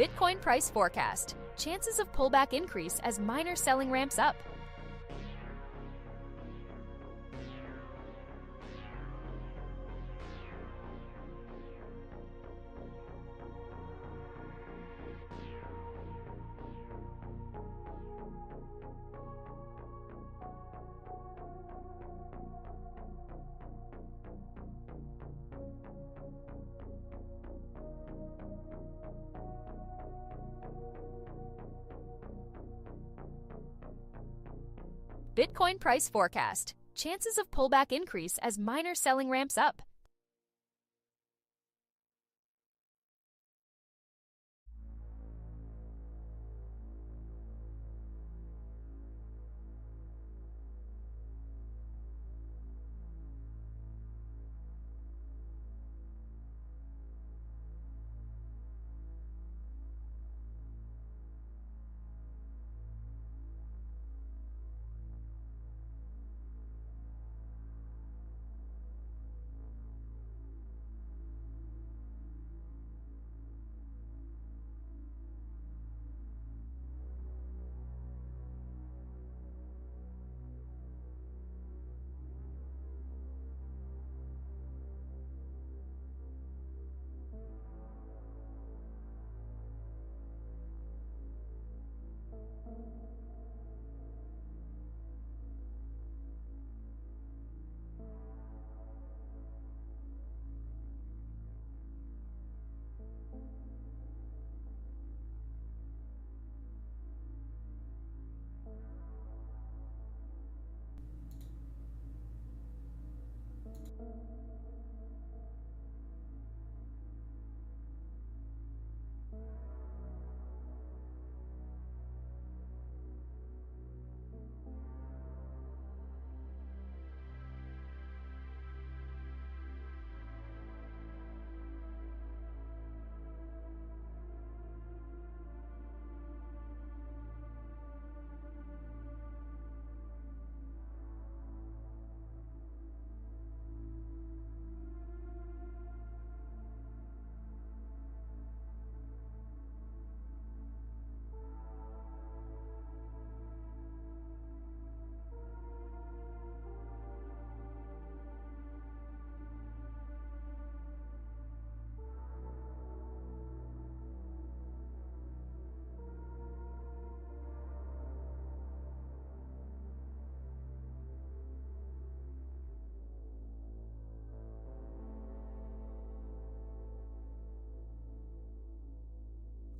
Bitcoin price forecast. Chances of pullback increase as miner selling ramps up. Bitcoin price forecast. Chances of pullback increase as miner selling ramps up.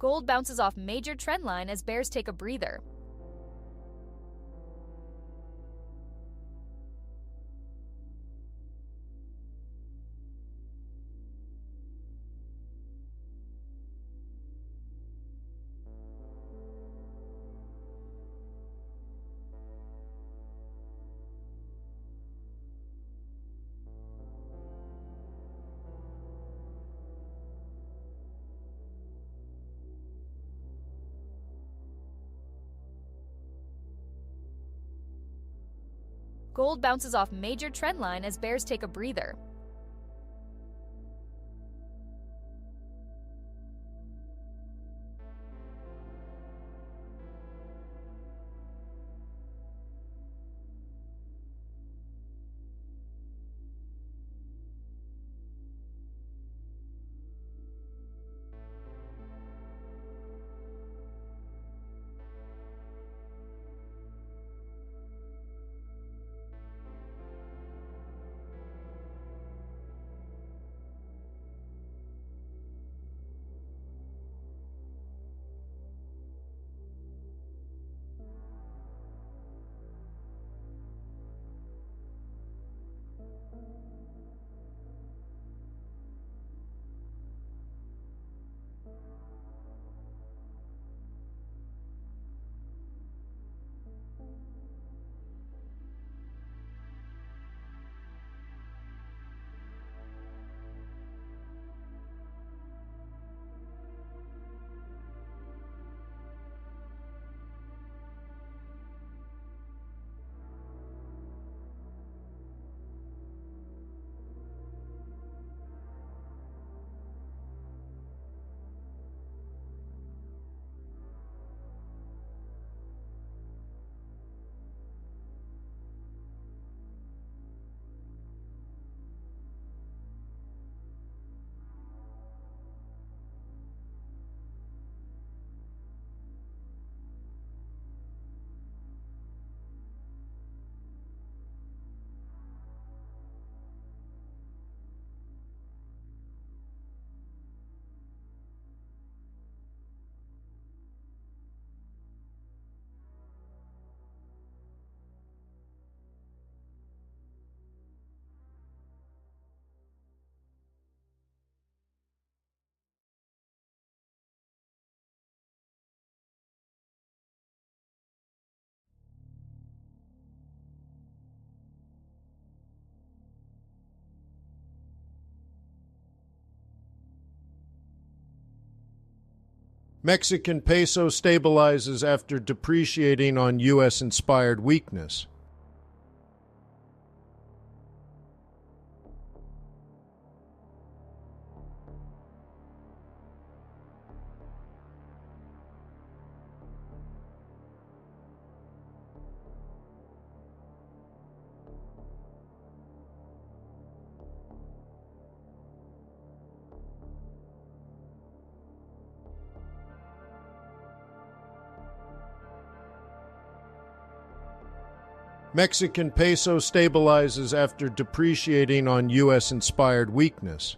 Gold bounces off major trend line as bears take a breather. Gold bounces off major trend line as bears take a breather. Mexican peso stabilizes after depreciating on U.S.-inspired weakness. Mexican peso stabilizes after depreciating on U.S.-inspired weakness.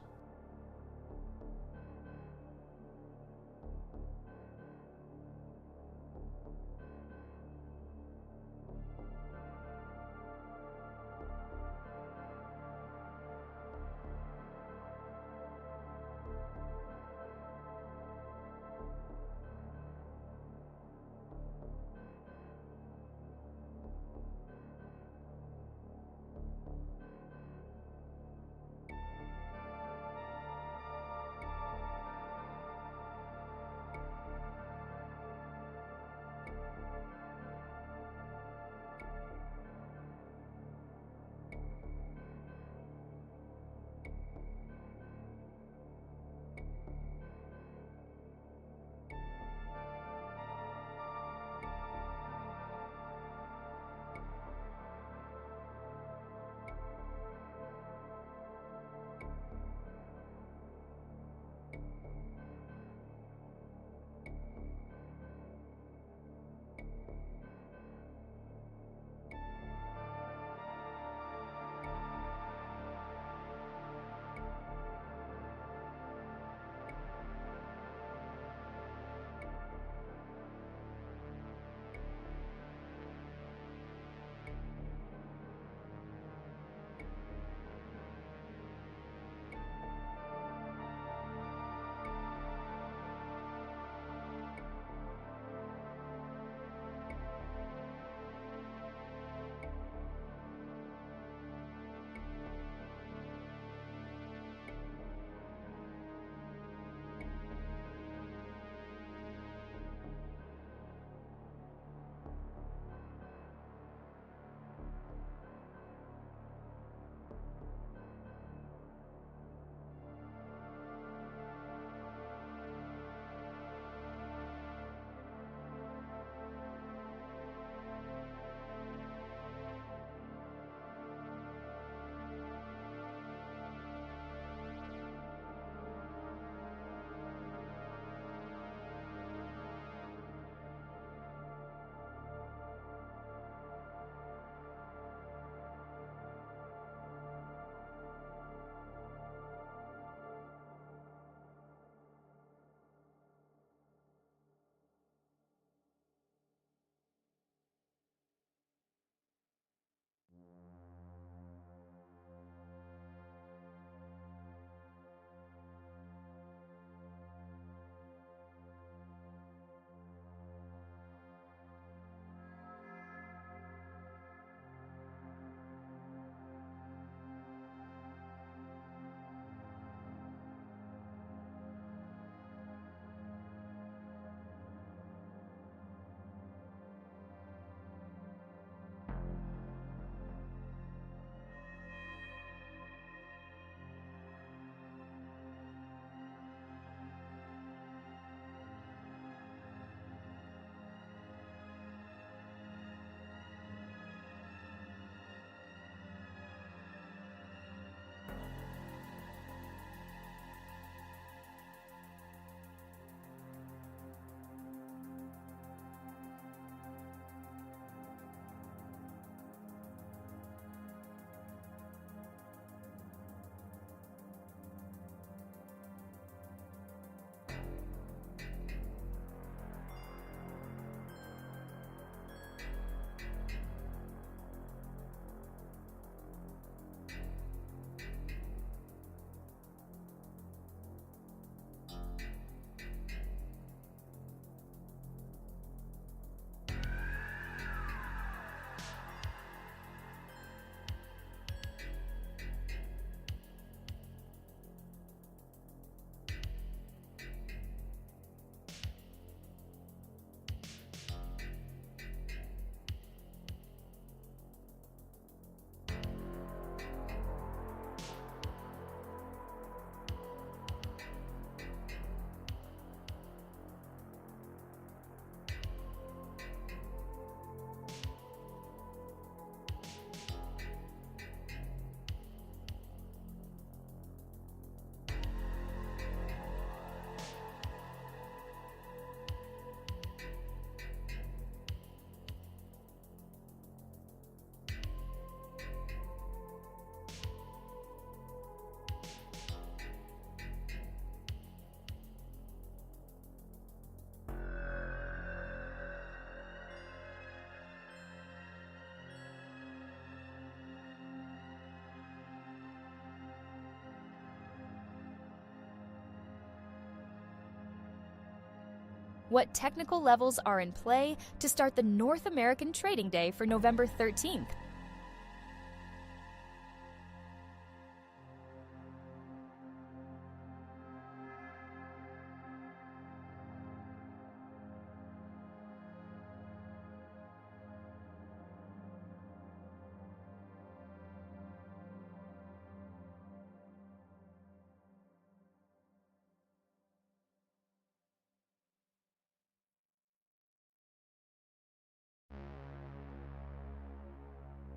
What technical levels are in play to start the North American trading day for November 13th?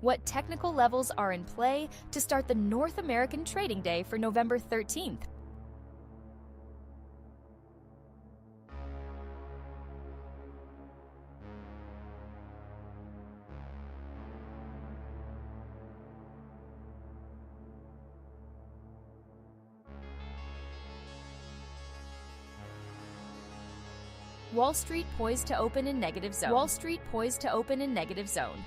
What technical levels are in play to start the North American trading day for November 13th? Wall Street poised to open in negative zone. Wall Street poised to open in negative zone.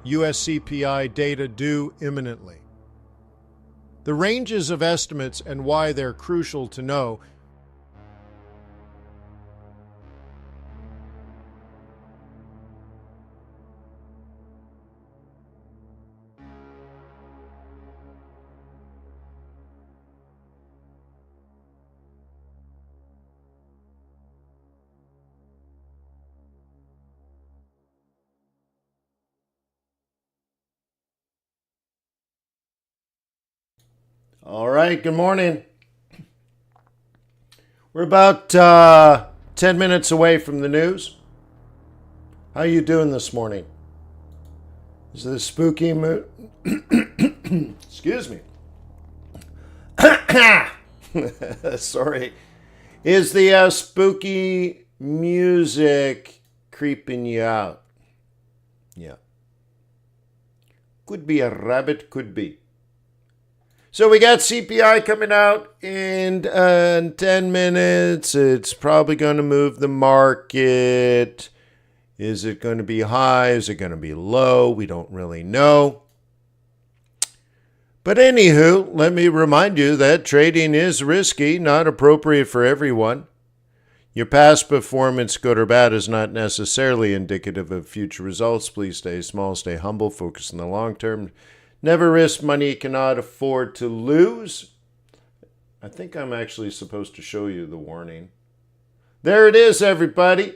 U.S. CPI data due imminently. The ranges of estimates and why they're crucial to know. All right, good morning. We're about 10 minutes away from the news. How you doing this morning? Is this spooky mood? Excuse me. Sorry. Is the spooky music creeping you out? Yeah. Could be a rabbit, could be. So we got CPI coming out in 10 minutes. It's probably going to move the market. Is it going to be high? Is it going to be low? We don't really know. But anywho, let me remind you that trading is risky, not appropriate for everyone. Your past performance, good or bad, is not necessarily indicative of future results. Please stay small, stay humble, focus on the long term. Never risk money you cannot afford to lose. I think I'm actually supposed to show you the warning. There it is, everybody.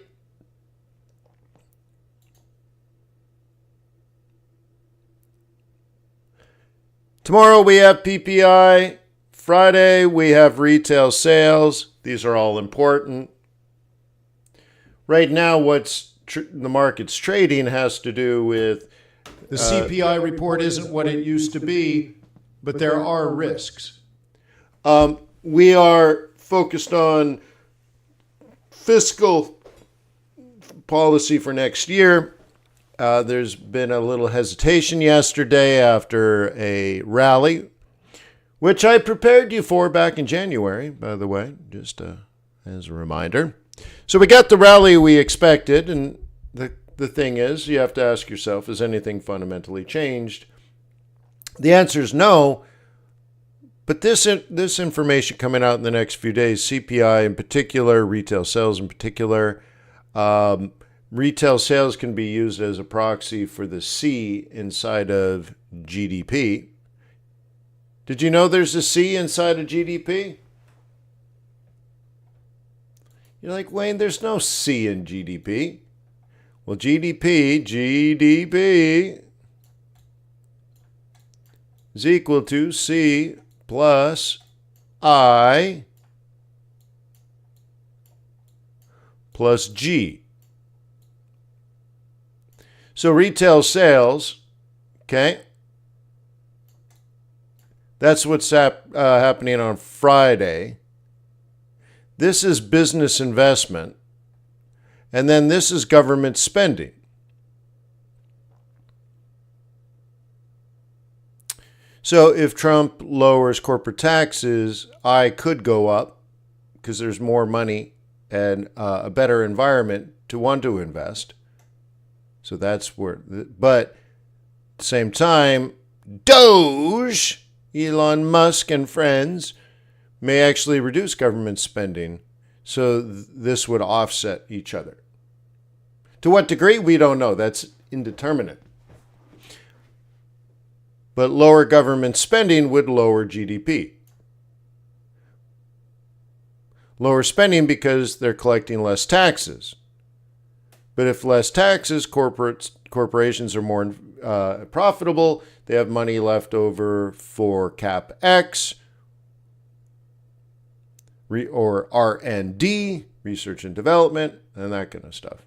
Tomorrow we have PPI. Friday we have retail sales. These are all important. Right now, what's the market's trading has to do with the CPI report isn't what it used to be, but there are risks. We are focused on fiscal policy for next year. There's been a little hesitation yesterday after a rally, which I prepared you for back in January, by the way, just as a reminder. So we got the rally we expected, and the thing is, you have to ask yourself, has anything fundamentally changed? The answer is no, but this information coming out in the next few days, CPI in particular, retail sales in particular, retail sales can be used as a proxy for the C inside of GDP. Did you know there's a C inside of GDP? You're like, Wayne, there's no C in GDP. Well, GDP is equal to C plus I plus G. So retail sales, okay, that's what's happening on Friday. This is business investment. And then this is government spending. So if Trump lowers corporate taxes, I could go up because there's more money and a better environment to want to invest. So that's where, but at the same time, Doge, Elon Musk and friends, may actually reduce government spending. So this would offset each other. To what degree, we don't know. That's indeterminate. But lower government spending would lower GDP. Lower spending because they're collecting less taxes. But if less taxes, corporations are more profitable. They have money left over for CapEx or R&D, research and development, and that kind of stuff.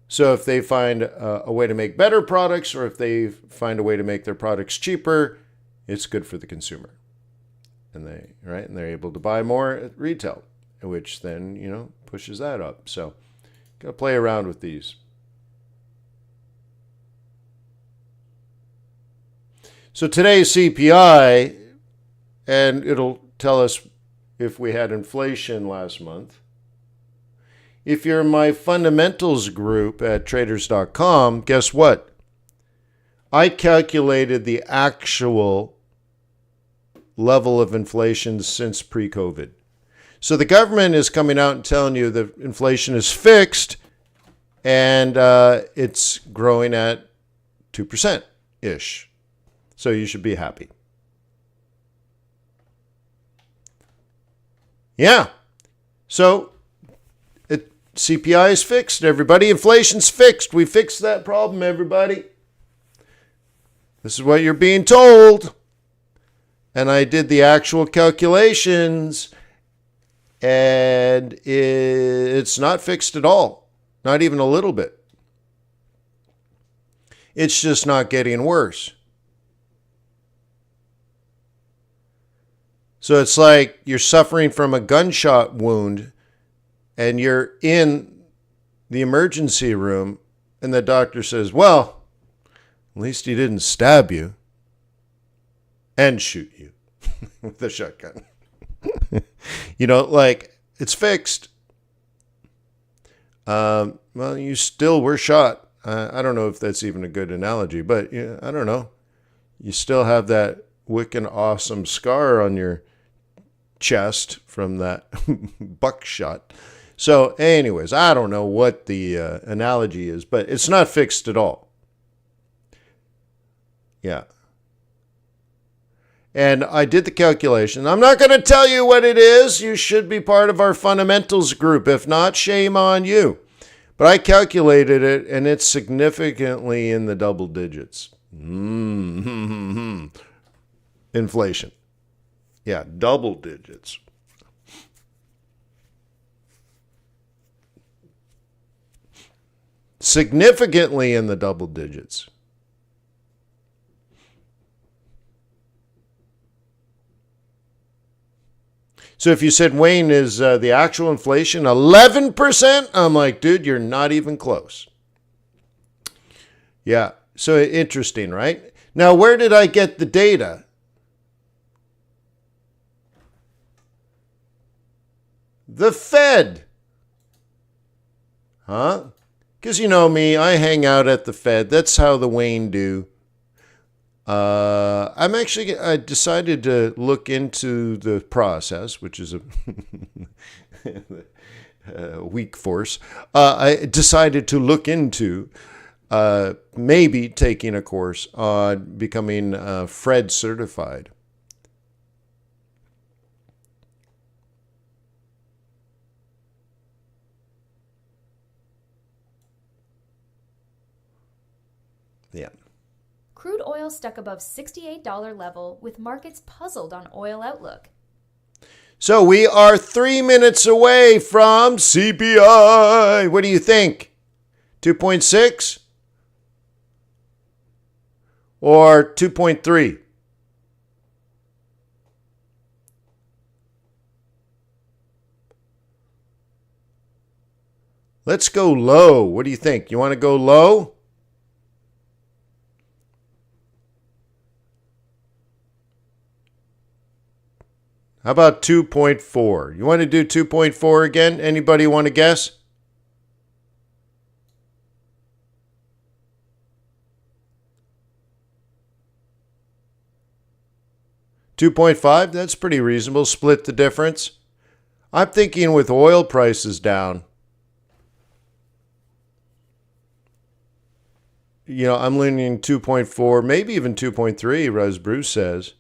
So if they find a way to make better products, or if they find a way to make their products cheaper, it's good for the consumer. And they're able to buy more at retail, which then, pushes that up. So got to play around with these. So today's CPI, and it'll tell us if we had inflation last month. If you're in my fundamentals group at traders.com, guess what? I calculated the actual level of inflation since pre-COVID. So the government is coming out and telling you that inflation is fixed and it's growing at 2%-ish. So you should be happy. Yeah. So CPI is fixed, everybody. Inflation's fixed. We fixed that problem, everybody. This is what you're being told. And I did the actual calculations, and it's not fixed at all. Not even a little bit. It's just not getting worse. So it's like you're suffering from a gunshot wound, and you're in the emergency room, and the doctor says, well, At least he didn't stab you and shoot you with a shotgun. Like, it's fixed. Well, you still were shot. I don't know if that's even a good analogy, but yeah, I don't know. You still have that wicked awesome scar on your chest from that buckshot. So anyways, I don't know what the analogy is, but it's not fixed at all. Yeah. And I did the calculation. I'm not going to tell you what it is. You should be part of our fundamentals group. If not, shame on you. But I calculated it, and it's significantly in the double digits. Inflation. Yeah, double digits. Significantly in the double digits. So if you said, Wayne, is the actual inflation 11%? I'm like, dude, you're not even close. Yeah, so interesting, right? Now, where did I get the data? The Fed. Huh? Because you know me, I hang out at the Fed. That's how the Wayne do. I decided to look into the process, which is a weak force. I decided to look into maybe taking a course on becoming Fred certified. Yeah. Crude oil stuck above $68 level with markets puzzled on oil outlook. So we are 3 minutes away from CPI. What do you think? 2.6 or 2.3? Let's go low. What do you think? You want to go low? How about 2.4? You want to do 2.4 again? Anybody want to guess? $2.5? That's pretty reasonable. Split the difference. I'm thinking with oil prices down, I'm leaning 2.4, maybe even 2.3, as Bruce says.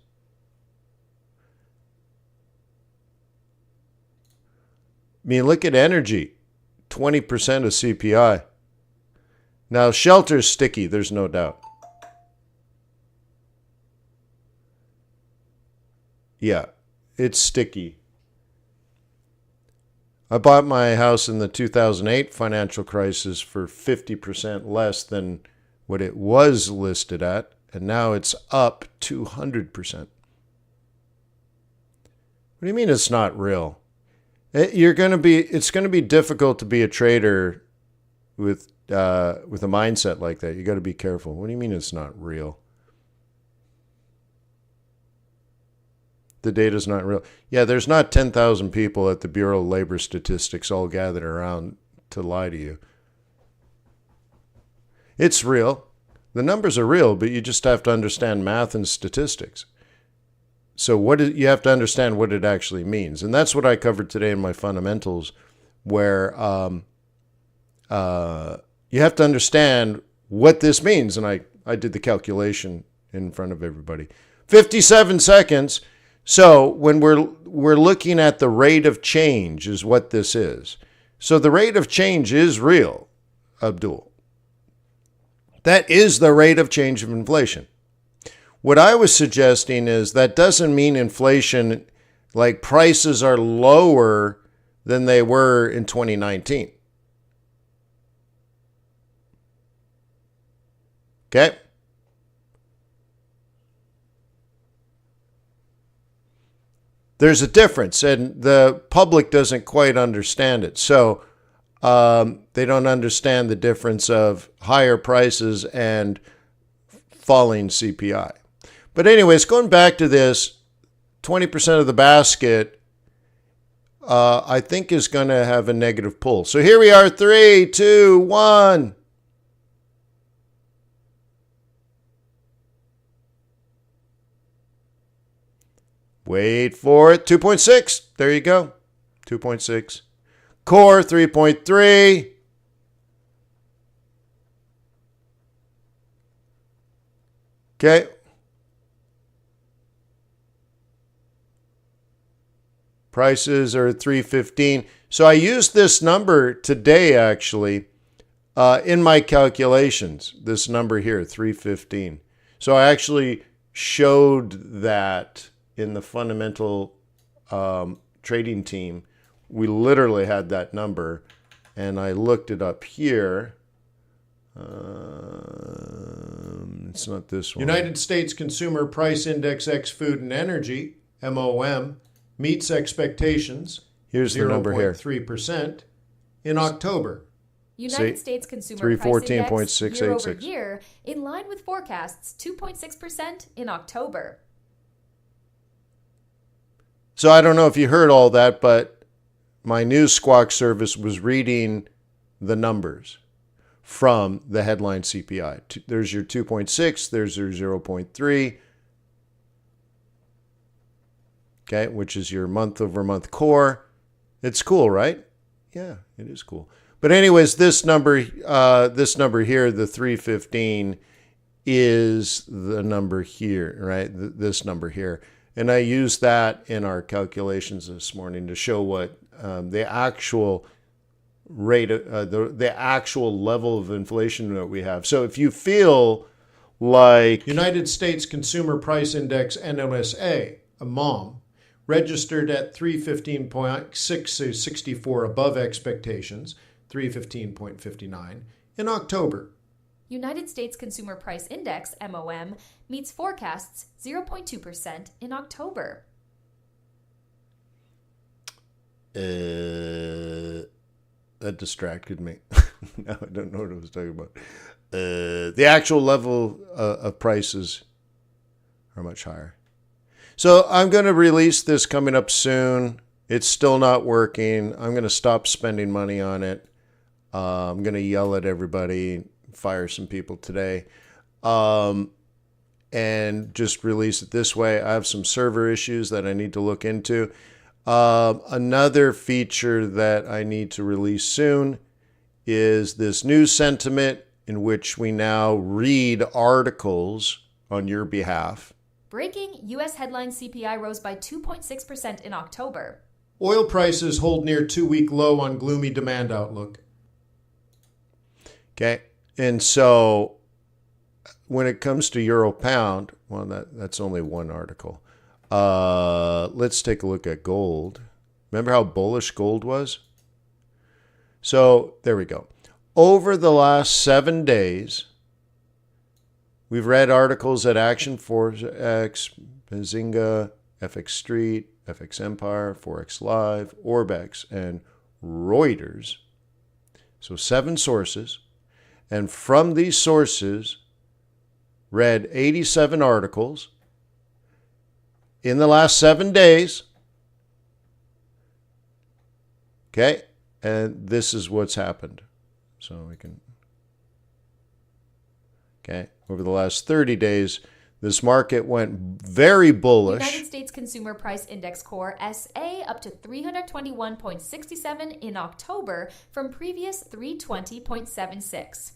I mean, look at energy, 20% of CPI. Now, shelter's sticky, there's no doubt. Yeah, it's sticky. I bought my house in the 2008 financial crisis for 50% less than what it was listed at, and now it's up 200%. What do you mean it's not real? It's going to be difficult to be a trader with a mindset like that. You got to be careful. What do you mean it's not real? The data's not real. Yeah, there's not 10,000 people at the Bureau of Labor Statistics all gathered around to lie to you. It's real. The numbers are real, but you just have to understand math and statistics. So you have to understand what it actually means. And that's what I covered today in my fundamentals, where you have to understand what this means. And I did the calculation in front of everybody. 57 seconds. So when we're looking at the rate of change is what this is. So the rate of change is real, Abdul. That is the rate of change of inflation. What I was suggesting is that doesn't mean inflation, like prices are lower than they were in 2019. Okay? There's a difference, and the public doesn't quite understand it. So they don't understand the difference of higher prices and falling CPI. But anyways, going back to this, 20% of the basket, I think is going to have a negative pull. So here we are, 3, 2, 1. Wait for it. 2.6. There you go. 2.6. Core 3.3. Okay. Prices are 315. So I used this number today, actually, in my calculations. This number here, 315. So I actually showed that in the fundamental trading team. We literally had that number, and I looked it up here. It's not this one. United States Consumer Price Index ex Food and Energy, MOM, meets expectations. Here's the number here. 0.3% in October. United States Consumer Price Index year over year, in line with forecasts, 2.6% in October. So I don't know if you heard all that, but my news squawk service was reading the numbers from the headline CPI. There's your 2.6, there's your 0.3, okay, which is your month-over-month core. It's cool, right? Yeah, it is cool. But anyways, this number here, the 315, is the number here, right? This number here. And I used that in our calculations this morning to show what the actual rate, the actual level of inflation that we have. So if you feel like United States Consumer Price Index, NMSA, a MOM, registered at 315.64 above expectations, 315.59 in October. United States Consumer Price Index, MOM, meets forecasts 0.2% in October. That distracted me. Now I don't know what I was talking about. The actual level of prices are much higher. So I'm going to release this coming up soon. It's still not working. I'm going to stop spending money on it. I'm going to yell at everybody, fire some people today, and just release it this way. I have some server issues that I need to look into. Another feature that I need to release soon is this news sentiment in which we now read articles on your behalf. Breaking U.S. headline CPI rose by 2.6% in October. Oil prices hold near two-week low on gloomy demand outlook. Okay, and so when it comes to euro pound, well, that's only one article. Let's take a look at gold. Remember how bullish gold was? So there we go. Over the last 7 days, we've read articles at Action Forex, Bazinga, FX Street, FX Empire, Forex Live, Orbex, and Reuters. So 7 sources. And from these sources, read 87 articles in the last 7 days. Okay, and this is what's happened. So we can, okay, over the last 30 days, this market went very bullish. United States Consumer Price Index Core SA up to 321.67 in October from previous 320.76.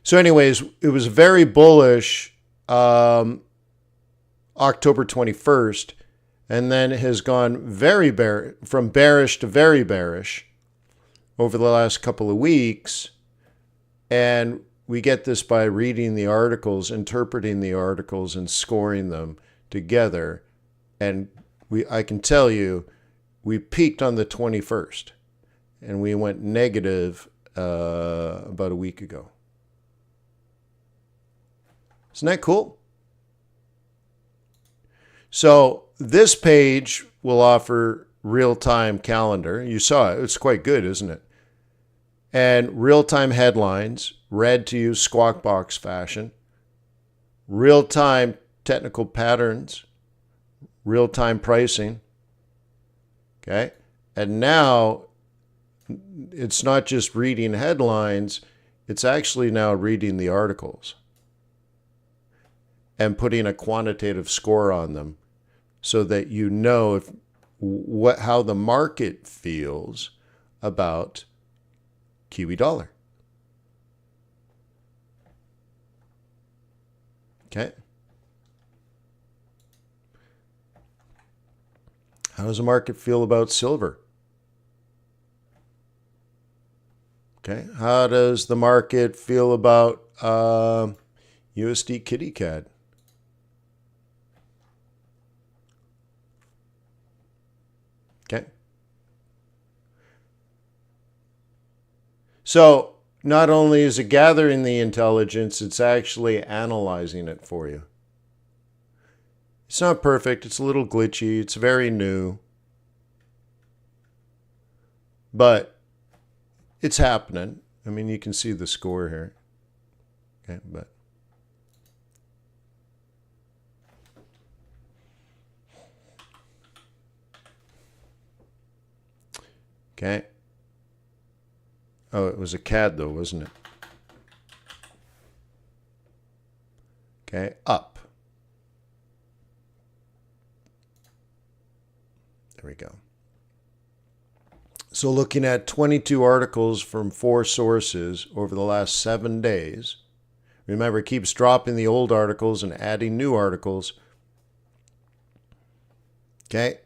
So anyways, it was very bullish October 21st, and then it has gone very from bearish to very bearish over the last couple of weeks. And we get this by reading the articles, interpreting the articles, and scoring them together. And I can tell you, we peaked on the 21st, and we went negative about a week ago. Isn't that cool? So this page will offer real-time calendar. You saw it. It's quite good, isn't it? And real-time headlines, read to you squawk box fashion. real-time technical patterns, real-time pricing. Okay? And now it's not just reading headlines, it's actually now reading the articles and putting a quantitative score on them so that you know how the market feels about Kiwi dollar. Okay. How does the market feel about silver? Okay. How does the market feel about USD Kitty CAD? Okay. So not only is it gathering the intelligence, it's actually analyzing it for you. It's not perfect. It's a little glitchy. It's very new. But it's happening. I mean, you can see the score here. Okay, but okay. Oh, it was a CAD though, wasn't it? Okay, up. There we go. So looking at 22 articles from 4 sources over the last 7 days. Remember, it keeps dropping the old articles and adding new articles. Okay.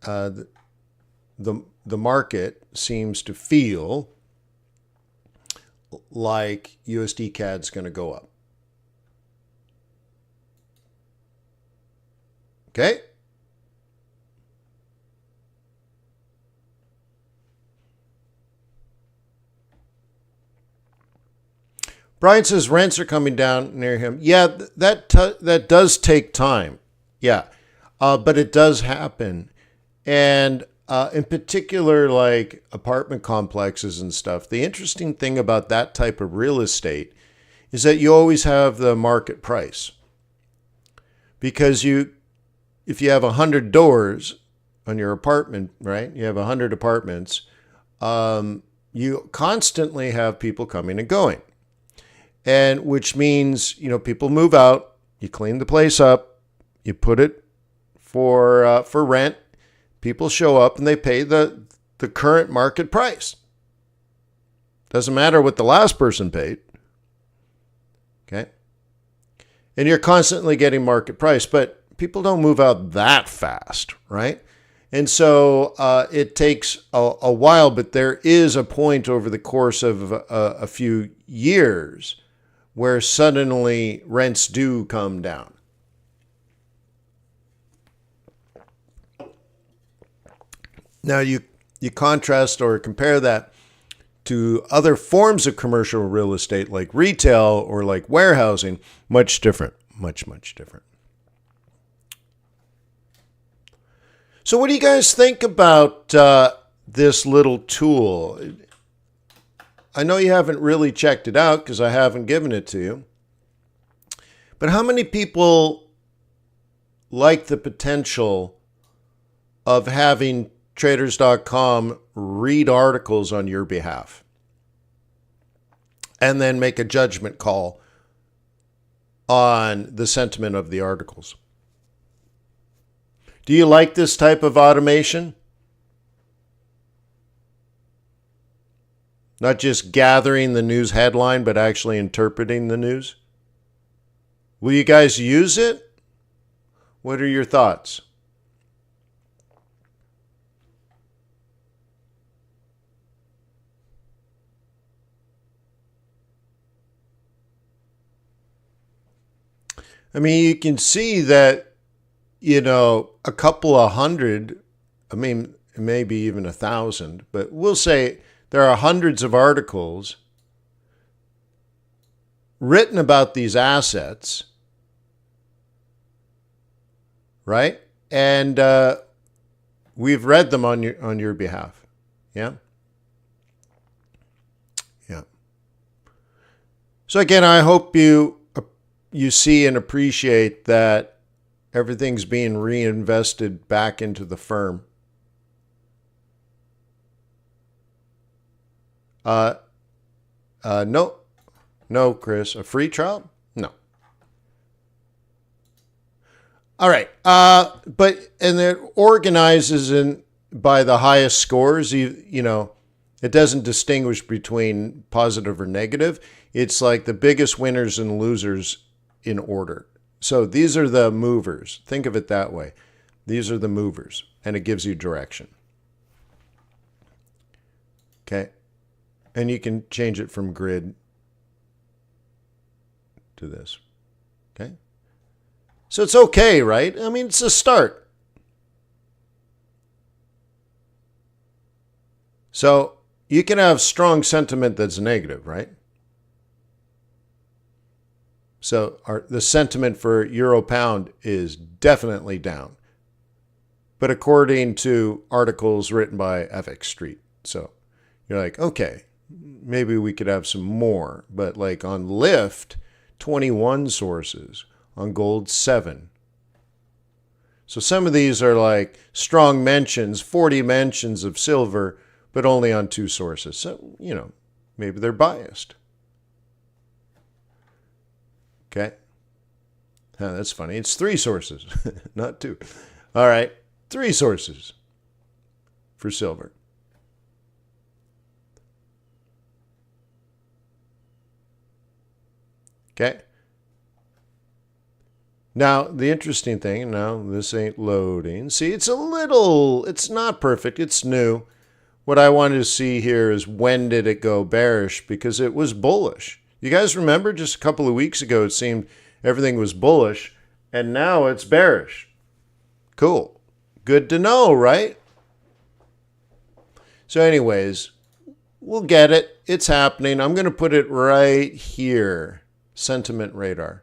The market seems to feel like USD CAD's going to go up. Okay. Brian says rents are coming down near him. Yeah, that does take time. Yeah, but it does happen. And in particular, like apartment complexes and stuff, the interesting thing about that type of real estate is that you always have the market price. Because if you have 100 doors on your apartment, right? You have 100 apartments, you constantly have people coming and going. And which means, people move out, you clean the place up, you put it for rent, people show up and they pay the current market price. Doesn't matter what the last person paid. Okay. And you're constantly getting market price, but people don't move out that fast, right? And so it takes a while, but there is a point over the course of a few years where suddenly rents do come down. Now you contrast or compare that to other forms of commercial real estate like retail or like warehousing, much different, much different. So what do you guys think about this little tool? I know you haven't really checked it out because I haven't given it to you. But how many people like the potential of having traders.com read articles on your behalf and then make a judgment call on the sentiment of the articles? Do you like this type of automation? Not just gathering the news headline, but actually interpreting the news? Will you guys use it? What are your thoughts? I mean, you can see that, a couple of hundred, maybe even 1,000, but we'll say there are hundreds of articles written about these assets, right? And we've read them on your behalf. Yeah? Yeah. So again, I hope you you see and appreciate that everything's being reinvested back into the firm. No, Chris. A free trial? No. All right. And it organizes by the highest scores. You know, it doesn't distinguish between positive or negative. It's like the biggest winners and losers in order. So these are the movers. Think of it that way. These are the movers, and it gives you direction. Okay. And you can change it from grid to this. Okay. So it's okay, right? I mean, it's a start. So you can have strong sentiment that's negative, right? So the sentiment for euro pound is definitely down. But according to articles written by FX Street. So you're like, okay, maybe we could have some more. But like on Lyft, 21 sources. On gold, 7. So some of these are like strong mentions, 40 mentions of silver, but only on 2 sources. So, you know, maybe they're biased. Okay. That's funny. It's 3 sources, not 2. All right. 3 sources for silver. Okay. Now, the interesting thing, now this ain't loading. See, it's not perfect. It's new. What I wanted to see here is when did it go bearish? Because it was bullish. You guys remember just a couple of weeks ago, it seemed everything was bullish, and now it's bearish. Cool. Good to know, right? So anyways, we'll get it. It's happening. I'm going to put it right here. Sentiment radar.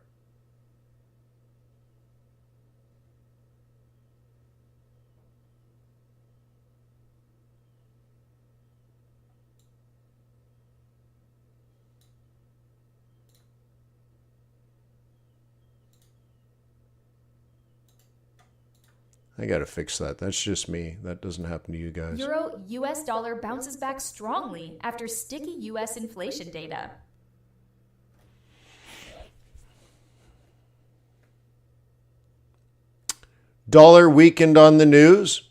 I got to fix that. That's just me. That doesn't happen to you guys. Euro US dollar bounces back strongly after sticky US inflation data. Dollar weakened on the news.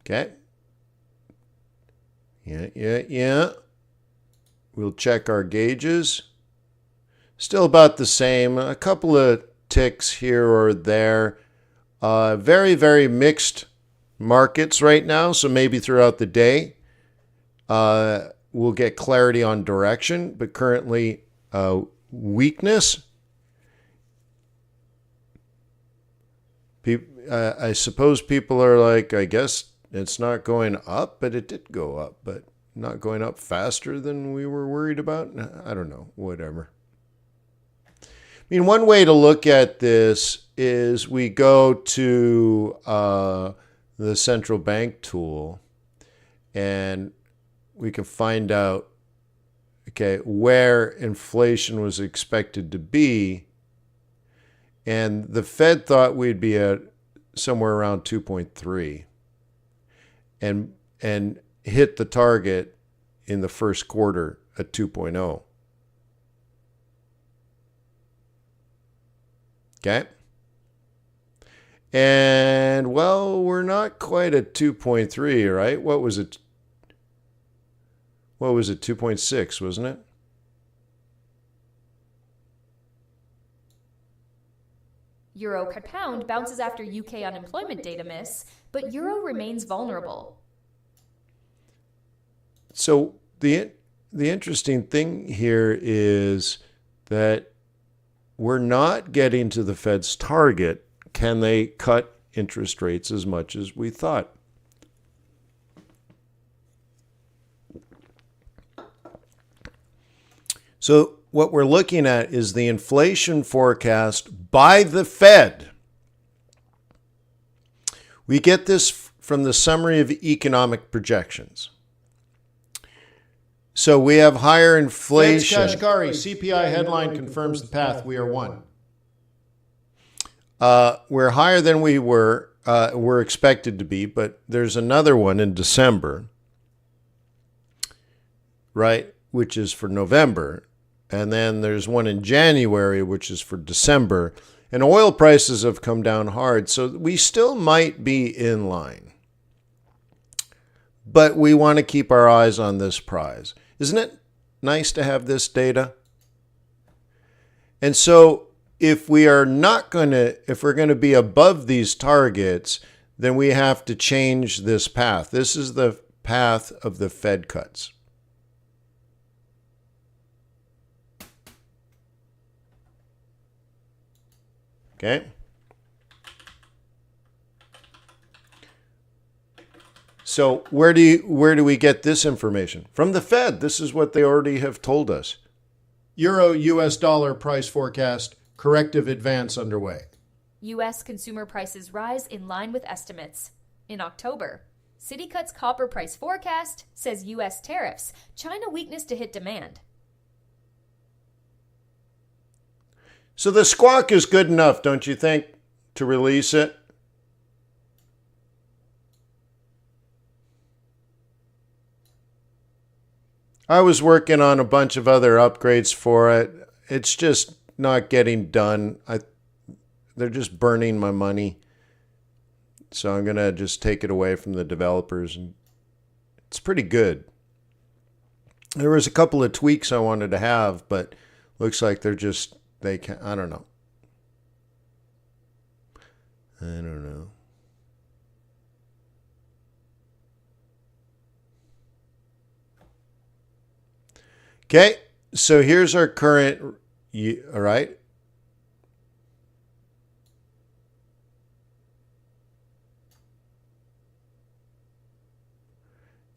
Okay. Yeah. We'll check our gauges. Still about the same. A couple of ticks here or there. Very, very mixed markets right now. So maybe throughout the day, we'll get clarity on direction. But currently, weakness. I suppose people are like, I guess it's not going up, but it did go up. But not going up faster than we were worried about. I don't know. Whatever. I mean, one way to look at this is we go to the central bank tool and we can find out, okay, where inflation was expected to be. And the Fed thought we'd be at somewhere around 2.3 and hit the target in the first quarter at 2.0. Okay. And, well, we're not quite at 2.3, right? What was it? 2.6, wasn't it? Euro pound bounces after UK unemployment data miss, but euro remains vulnerable. So the interesting thing here is that we're not getting to the Fed's target. Can they cut interest rates as much as we thought? So what we're looking at is the inflation forecast by the Fed. We get this from the Summary of Economic Projections. So we have higher inflation. Kashkari, CPI headline confirms the path. We are one. We're higher than we were expected to be, but there's another one in December, right, which is for November. And then there's one in January, which is for December. And oil prices have come down hard, so we still might be in line. But we want to keep our eyes on this prize. Isn't it nice to have this data? And so if we're going to be above these targets, then we have to change this path. This is the path of the Fed cuts. Okay. So where do we get this information? From the Fed. This is what they already have told us. Euro US dollar price forecast, corrective advance underway. U.S. consumer prices rise in line with estimates. In October, Citi cuts copper price forecast, says U.S. tariffs, China weakness to hit demand. So the squawk is good enough, don't you think, to release it? I was working on a bunch of other upgrades for it. It's just not getting done. They're just burning my money. So I'm going to just take it away from the developers. And it's pretty good. There was a couple of tweaks I wanted to have, but looks like they can't, I don't know. Okay, so here's our current, all right?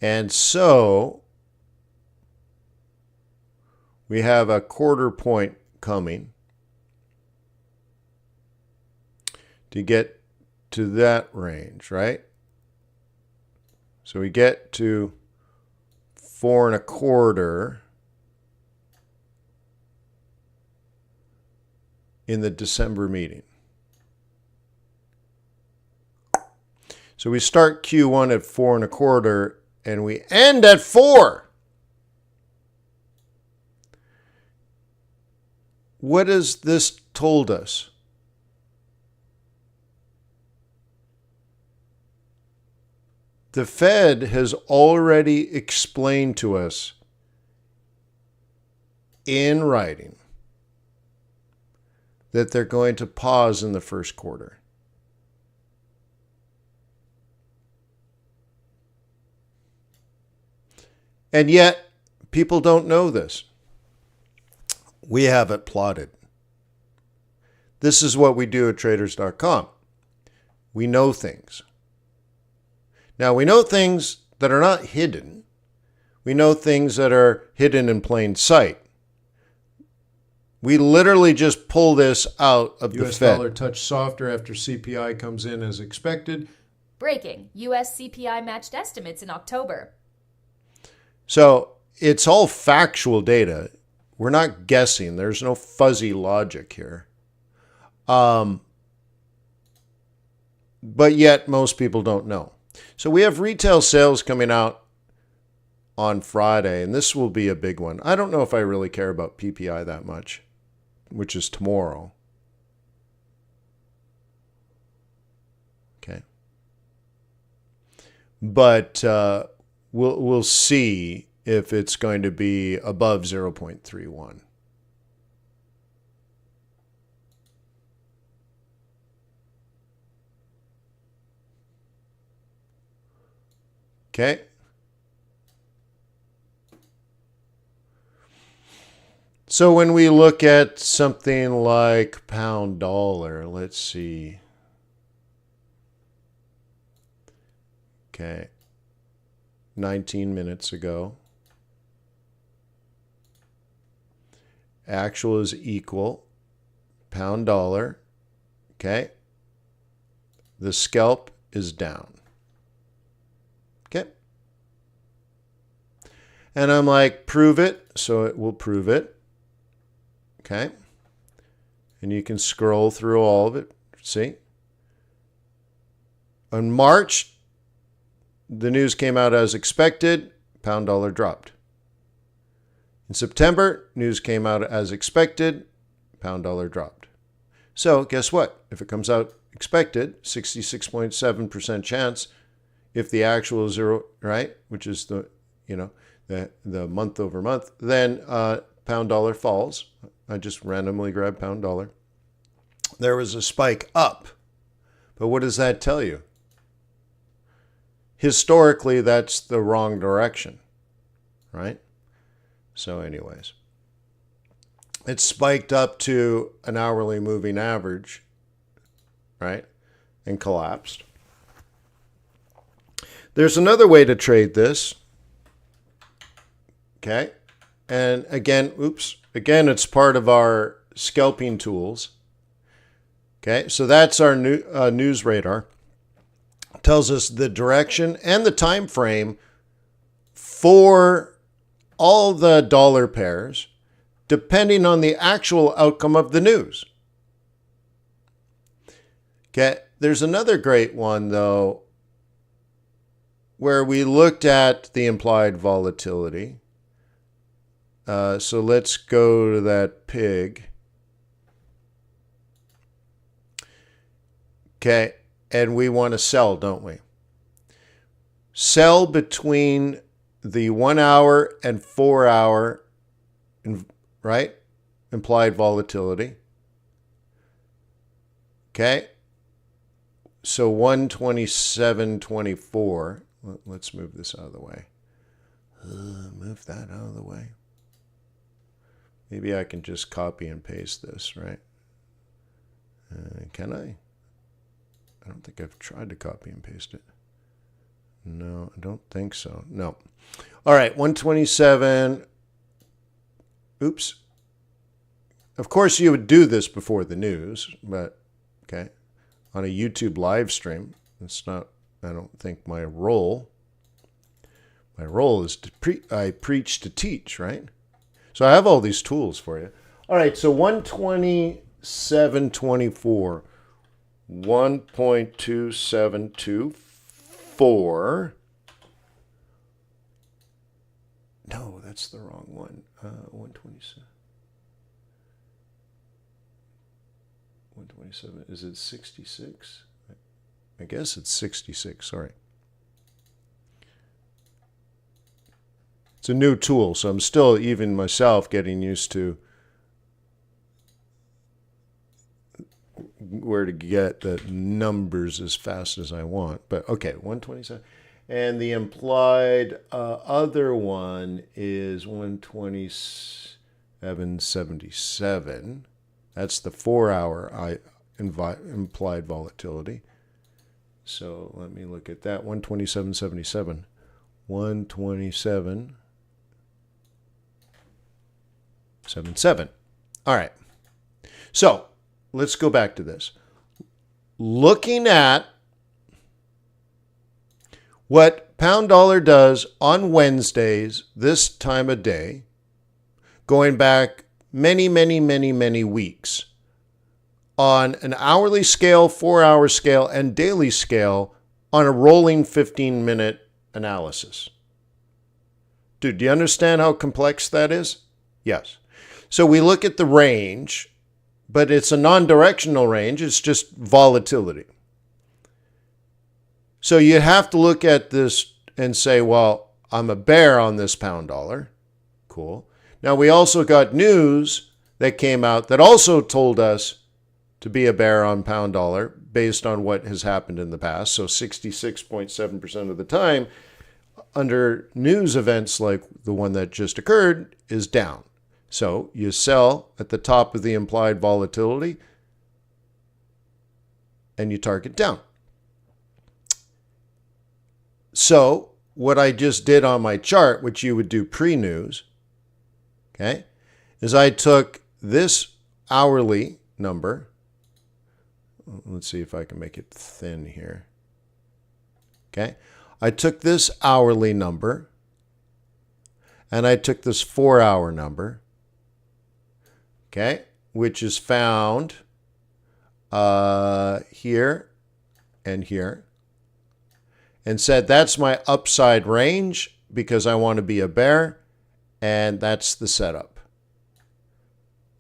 And so we have a quarter point coming to get to that range, right? So we get to 4.25 in the December meeting. So we start Q1 at 4.25 and we end at 4. What has this told us? The Fed has already explained to us in writing that they're going to pause in the first quarter. And yet, people don't know this. We have it plotted. This is what we do at traders.com. We know things. Now, we know things that are not hidden. We know things that are hidden in plain sight. We literally just pull this out of the Fed. US dollar touched softer after CPI comes in as expected. Breaking. U.S. CPI matched estimates in October. So it's all factual data. We're not guessing. There's no fuzzy logic here. But yet most people don't know. So we have retail sales coming out on Friday, and this will be a big one. I don't know if I really care about PPI that much, which is tomorrow. Okay. But we'll see if it's going to be above 0.31. Okay. So when we look at something like pound dollar, let's see. Okay. 19 minutes ago. Actual is equal. Pound dollar. Okay. The scalp is down. Okay. And I'm like, prove it. So it will prove it. Okay. And you can scroll through all of it. See? On March, the news came out as expected. Pound dollar dropped. In September, news came out as expected. Pound dollar dropped. So guess what? If it comes out expected, 66.7% chance. If the actual is zero, right, which is the, the month over month, then pound dollar falls. I just randomly grabbed pound dollar. There was a spike up. But what does that tell you? Historically, that's the wrong direction, right? So anyways, it spiked up to an hourly moving average, right? And collapsed. There's another way to trade this. Okay. And again, it's part of our scalping tools. Okay. So that's our new news radar. It tells us the direction and the time frame for all the dollar pairs, depending on the actual outcome of the news. Okay. There's another great one, though, where we looked at the implied volatility. So let's go to that pig. Okay. And we want to sell, don't we? Sell between the 1 hour and 4 hour, right? Implied volatility. Okay. So 127.24. Let's move this out of the way. Move that out of the way. Maybe I can just copy and paste this, right? Can I? I don't think I've tried to copy and paste it. No, I don't think so. No. All right, 127. Oops. Of course, you would do this before the news, but okay. On a YouTube live stream, it's not, I don't think, my role. My role is to I preach to teach, right? So I have all these tools for you. All right, so 127.24. 1.2724. No, that's the wrong one. 127. 127. Is it 66? I guess it's 66. Sorry. It's a new tool, so I'm still, even myself, getting used to where to get the numbers as fast as I want. But okay, 127. And the implied other one is 127.77. That's the 4 hour implied volatility. So let me look at that. 127.77. 127.77. All right. So let's go back to this. Looking at what pound dollar does on Wednesdays, this time of day, going back many, many, many, many weeks, on an hourly scale, 4 hour scale, and daily scale on a rolling 15-minute analysis. Dude, do you understand how complex that is? Yes. So we look at the range, but it's a non-directional range. It's just volatility. So you have to look at this and say, well, I'm a bear on this pound dollar. Cool. Now, we also got news that came out that also told us to be a bear on pound dollar based on what has happened in the past. So 66.7% of the time, under news events like the one that just occurred, is down. So you sell at the top of the implied volatility and you target down. So what I just did on my chart, which you would do pre-news, okay, is I took this hourly number. Let's see if I can make it thin here. Okay. I took this hourly number and I took this 4-hour number, okay, which is found here and here, and said that's my upside range because I want to be a bear, and that's the setup.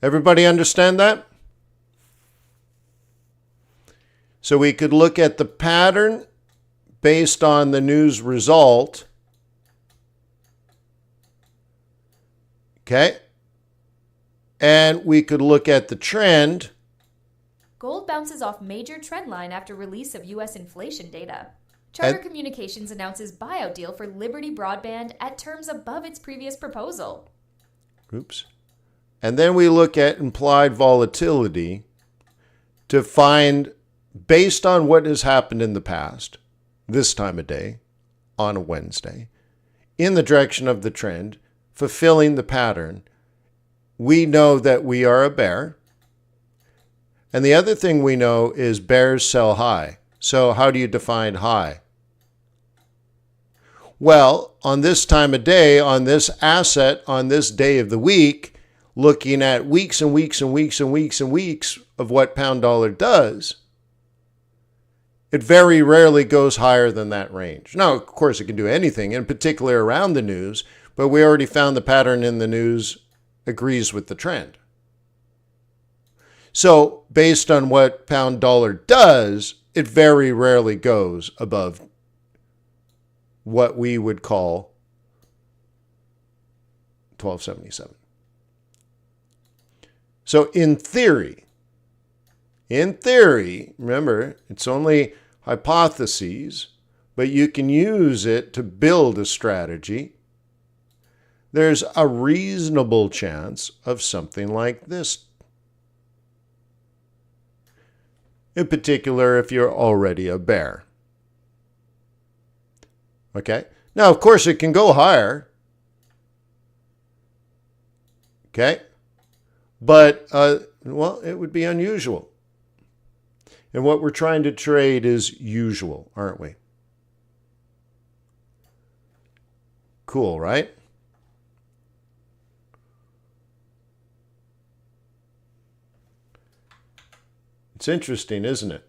Everybody understand that? So we could look at the pattern based on the news result. Okay. And we could look at the trend. Gold bounces off major trend line after release of U.S. inflation data. Charter Communications announces buyout deal for Liberty Broadband at terms above its previous proposal. Oops. And then we look at implied volatility to find, based on what has happened in the past, this time of day, on a Wednesday, in the direction of the trend, fulfilling the pattern, we know that we are a bear. And the other thing we know is bears sell high. So how do you define high? Well, on this time of day, on this asset, on this day of the week, looking at weeks and weeks and weeks and weeks and weeks of what pound dollar does, it very rarely goes higher than that range. Now, of course, it can do anything, in particular around the news, but we already found the pattern in the news agrees with the trend. So based on what pound dollar does, it very rarely goes above what we would call 1277. So in theory, remember, it's only hypotheses, but you can use it to build a strategy. There's a reasonable chance of something like this. In particular, if you're already a bear. Okay? Now, of course, it can go higher. Okay? But, well, it would be unusual. And what we're trying to trade is usual, aren't we? Cool, right? It's interesting, isn't it?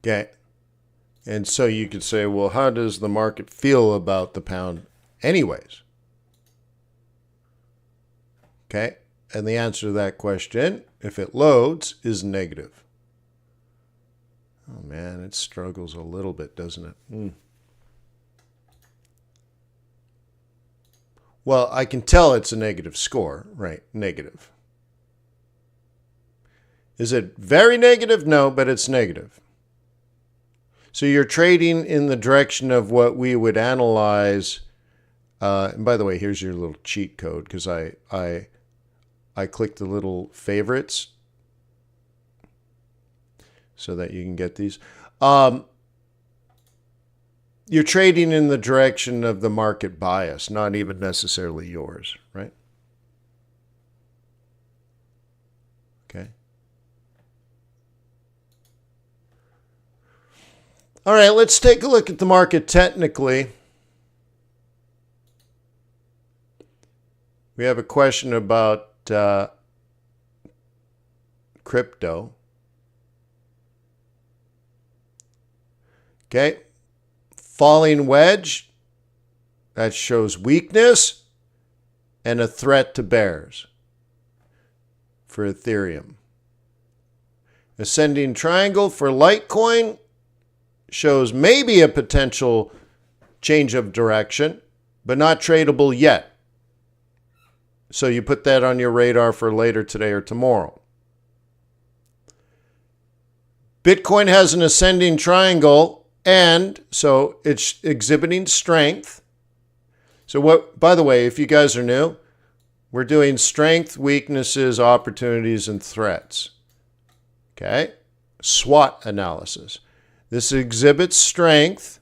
Okay. And so you could say, well, how does the market feel about the pound anyways? Okay. And the answer to that question, if it loads, is negative. Oh, man, it struggles a little bit, doesn't it? Well, I can tell it's a negative score, right? Negative. Is it very negative? No, but it's negative. So you're trading in the direction of what we would analyze. And by the way, here's your little cheat code, because I clicked the little favorites so that you can get these. You're trading in the direction of the market bias, not even necessarily yours, right? Okay. All right, let's take a look at the market technically. We have a question about crypto. Okay. Falling wedge, that shows weakness and a threat to bears for Ethereum. Ascending triangle for Litecoin shows maybe a potential change of direction, but not tradable yet. So you put that on your radar for later today or tomorrow. Bitcoin has an ascending triangle, and so it's exhibiting strength. So what, by the way, if you guys are new, we're doing strength, weaknesses, opportunities, and threats. Okay? SWOT analysis. This exhibits strength,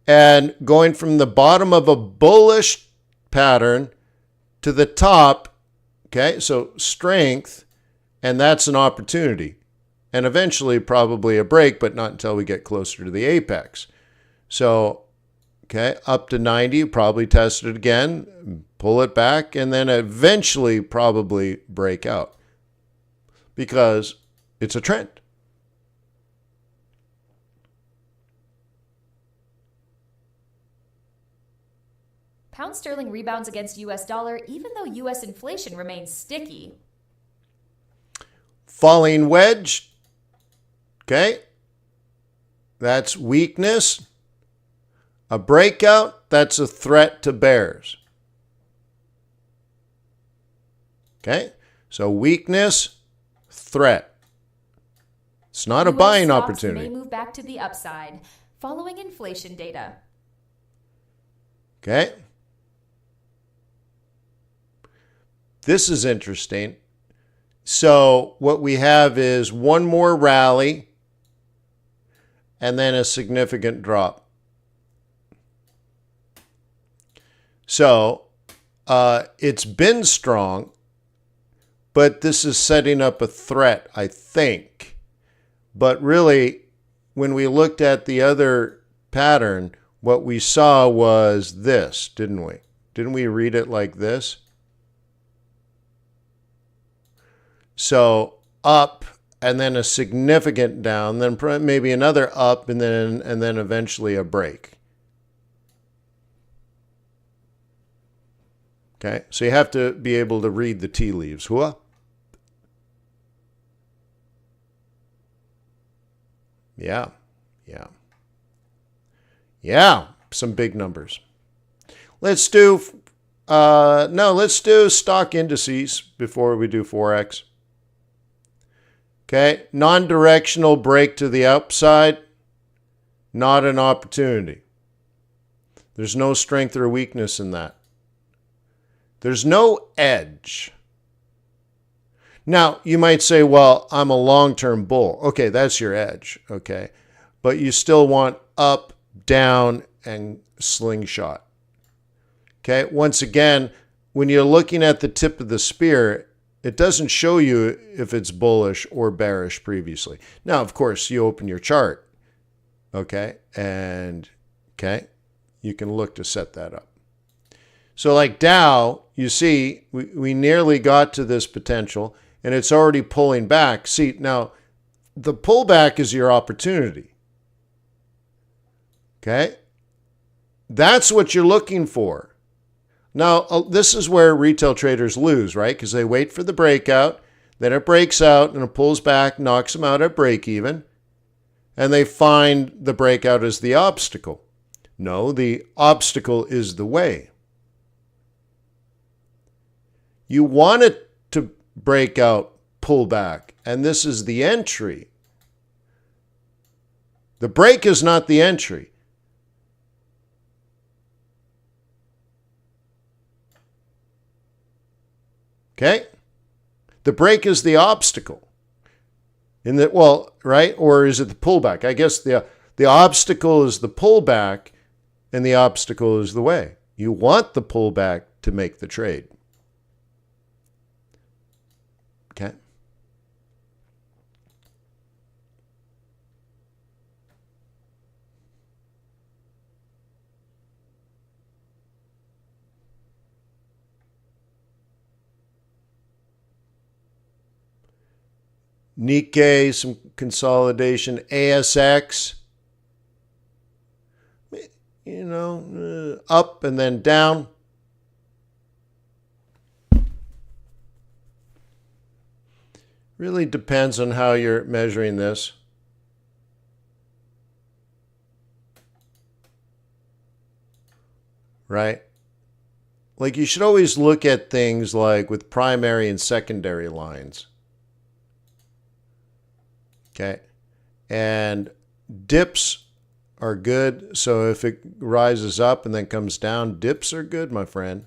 and going from the bottom of a bullish pattern to the top, okay, so strength, and that's an opportunity. And eventually probably a break, but not until we get closer to the apex. So, okay, up to 90, probably test it again, pull it back, and then eventually probably break out because it's a trend. Pound sterling rebounds against US dollar even though US inflation remains sticky. Falling wedge, okay, that's weakness. A breakout, that's a threat to bears. Okay, so weakness, threat. It's not a buying opportunity. May move back to the upside following inflation data. Okay. This is interesting. So what we have is one more rally and then a significant drop. So it's been strong, but this is setting up a threat, I think. But really, when we looked at the other pattern, what we saw was this, didn't we? Didn't we read it like this? So up and then a significant down, then maybe another up, and then eventually a break. Okay, so you have to be able to read the tea leaves. Hua? Yeah. Some big numbers. Let's do stock indices before we do Forex. Okay, non-directional break to the upside, not an opportunity. There's no strength or weakness in that. There's no edge. Now, you might say, well, I'm a long-term bull. Okay, that's your edge, okay? But you still want up, down, and slingshot. Okay, once again, when you're looking at the tip of the spear, it doesn't show you if it's bullish or bearish previously. Now, of course, you open your chart, okay, and you can look to set that up. So like Dow, you see, we nearly got to this potential, and it's already pulling back. See, now, the pullback is your opportunity, okay? That's what you're looking for. Now, this is where retail traders lose, right? Because they wait for the breakout, then it breaks out and it pulls back, knocks them out at break even, and they find the breakout as the obstacle. No, the obstacle is the way. You want it to break out, pull back, and this is the entry. The break is not the entry. Okay? The break is the obstacle. Right? Or is it the pullback? I guess the obstacle is the pullback and the obstacle is the way. You want the pullback to make the trade. Okay? Nikkei, some consolidation. ASX, up and then down. Really depends on how you're measuring this. Right? Like you should always look at things like with primary and secondary lines. Okay, and dips are good. So if it rises up and then comes down, dips are good, my friend.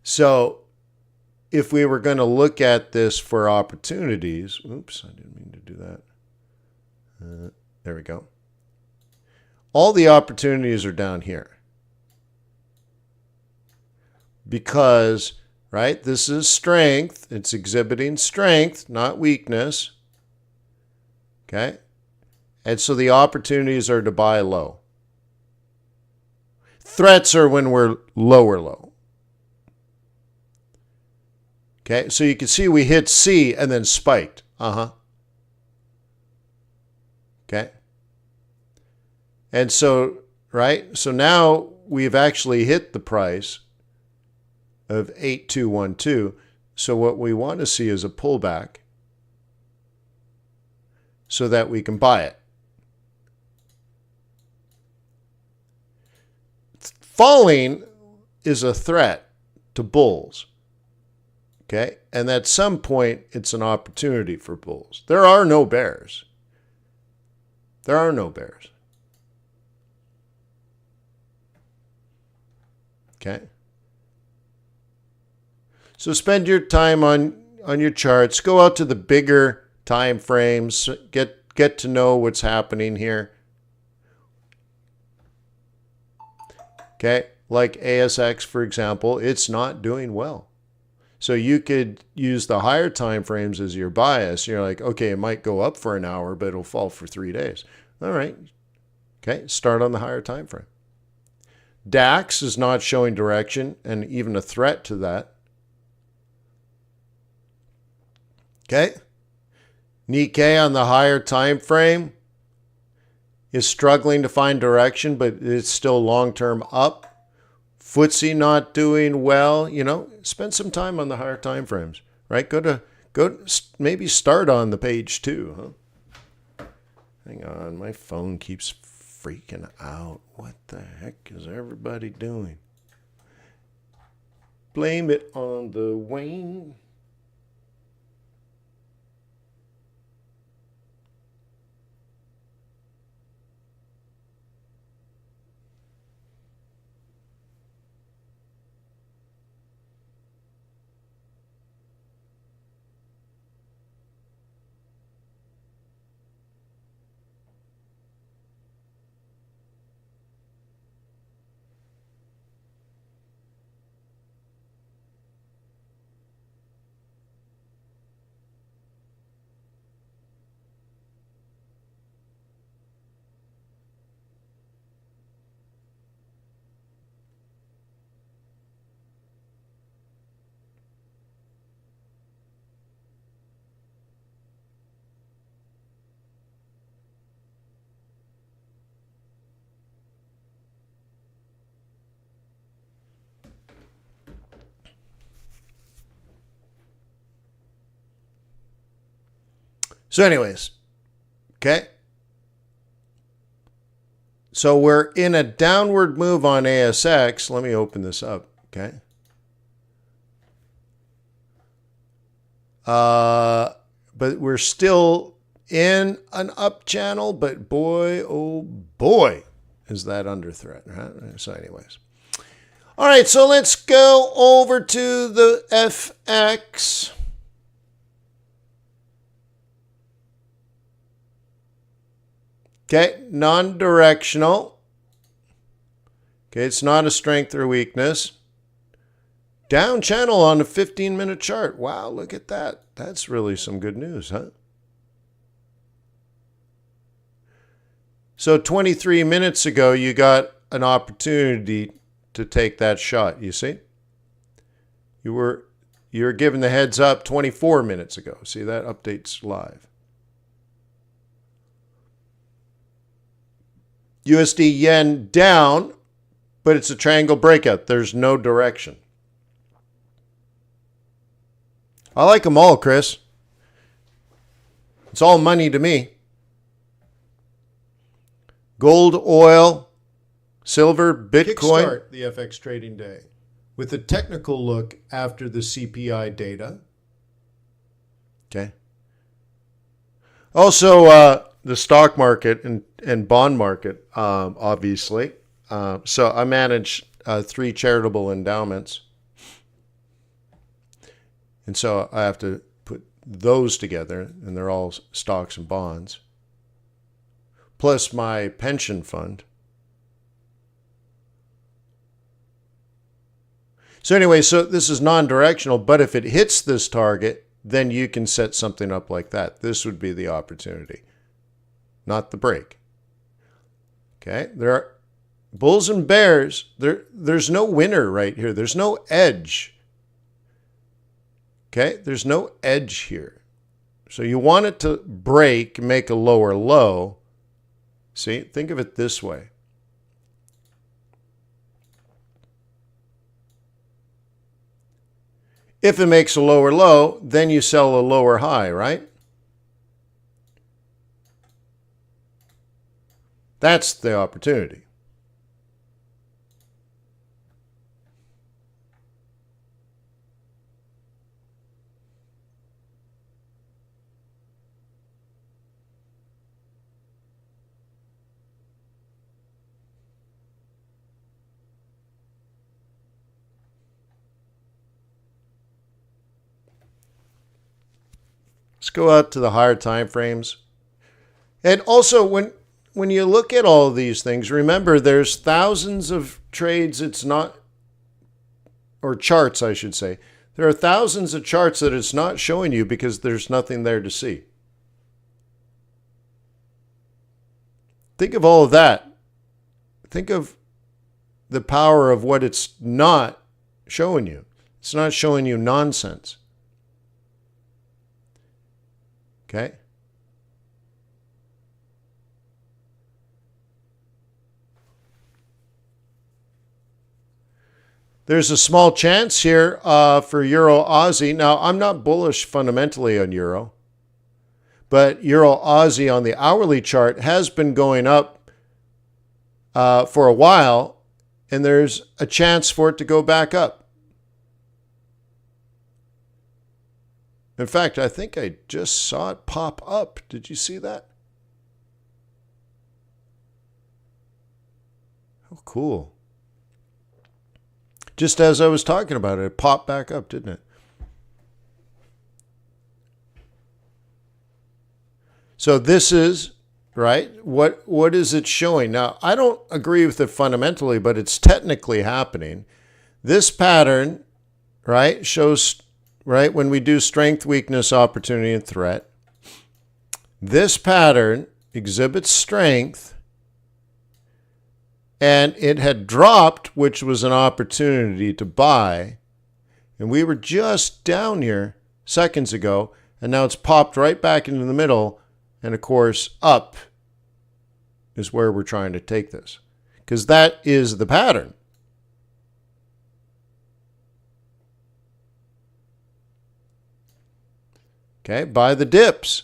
So if we were going to look at this for opportunities, oops, I didn't mean to do that. There we go. All the opportunities are down here. Because, right, this is strength. It's exhibiting strength, not weakness. Okay? And so the opportunities are to buy low. Threats are when we're lower low. Okay? So you can see we hit C and then spiked. Okay? And so, right? So now we've actually hit the price of 8212. So what we want to see is a pullback so that we can buy it. Falling is a threat to bulls. Okay? And at some point, it's an opportunity for bulls. There are no bears. There are no bears. Okay? So spend your time on your charts. Go out to the bigger time frames. Get to know what's happening here. Okay? Like ASX, for example, it's not doing well. So you could use the higher time frames as your bias. You're like, okay, it might go up for an hour, but it'll fall for 3 days. All right. Okay, start on the higher time frame. DAX is not showing direction and even a threat to that. Okay. Nikkei on the higher time frame is struggling to find direction, but it's still long-term up. FTSE not doing well. You know, spend some time on the higher time frames, right? Go maybe start on the page 2, huh? Hang on, my phone keeps freaking out. What the heck is everybody doing? Blame it on the Wayne. So anyways, okay. So we're in a downward move on ASX. Let me open this up, okay. But we're still in an up channel, but boy, oh boy, is that under threat, right? So anyways. All right, so let's go over to the FX. Okay, non-directional. Okay, it's not a strength or weakness. Down channel on a 15-minute chart. Wow, look at that. That's really some good news, huh? So 23 minutes ago, you got an opportunity to take that shot, you see? You were given the heads up 24 minutes ago. See, that update's live. USD yen down, but it's a triangle breakout. There's no direction. I like them all, Chris. It's all money to me. Gold, oil, silver, Bitcoin. Kickstart the FX trading day with a technical look after the CPI data. Okay. Also, the stock market and bond market, obviously. So I manage 3 charitable endowments. And so I have to put those together, and they're all stocks and bonds, plus my pension fund. So anyway, so this is non-directional, but if it hits this target, then you can set something up like that. This would be the opportunity, not the break. Okay, there are bulls and bears. There's no winner right here. There's no edge. Okay, there's no edge here. So you want it to break, make a lower low. See, think of it this way. If it makes a lower low, then you sell a lower high, right? That's the opportunity. Let's go out to the higher time frames. And also, when you look at all of these things, remember there's thousands of trades it's not, or charts, I should say. There are thousands of charts that it's not showing you because there's nothing there to see. Think of all of that. Think of the power of what it's not showing you. It's not showing you nonsense. Okay? There's a small chance here for Euro Aussie. Now, I'm not bullish fundamentally on Euro, but Euro Aussie on the hourly chart has been going up for a while, and there's a chance for it to go back up. In fact, I think I just saw it pop up. Did you see that? Oh, cool. Just as I was talking about it, it popped back up, didn't it? So this is, right, what is it showing? Now, I don't agree with it fundamentally, but it's technically happening. This pattern, right, shows, right, when we do strength, weakness, opportunity, and threat, this pattern exhibits strength, and it had dropped, which was an opportunity to buy. And we were just down here seconds ago, and now it's popped right back into the middle. And of course, up is where we're trying to take this, because that is the pattern. Okay, buy the dips.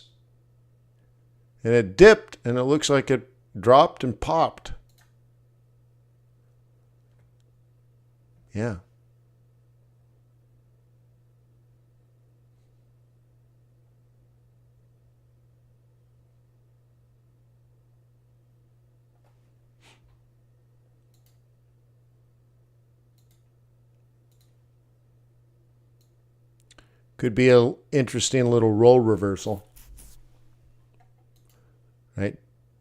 And it dipped, and it looks like it dropped and popped. Yeah. Could be an interesting little roll reversal. Right?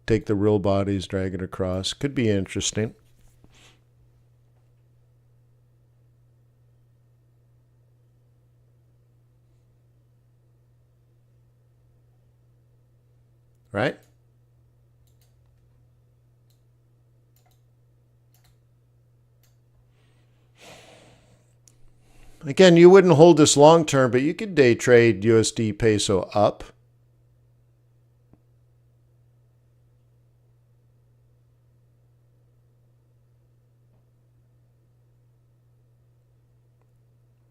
Take the real bodies, drag it across. Could be interesting. Right? Again, you wouldn't hold this long term, but you could day trade USD peso up.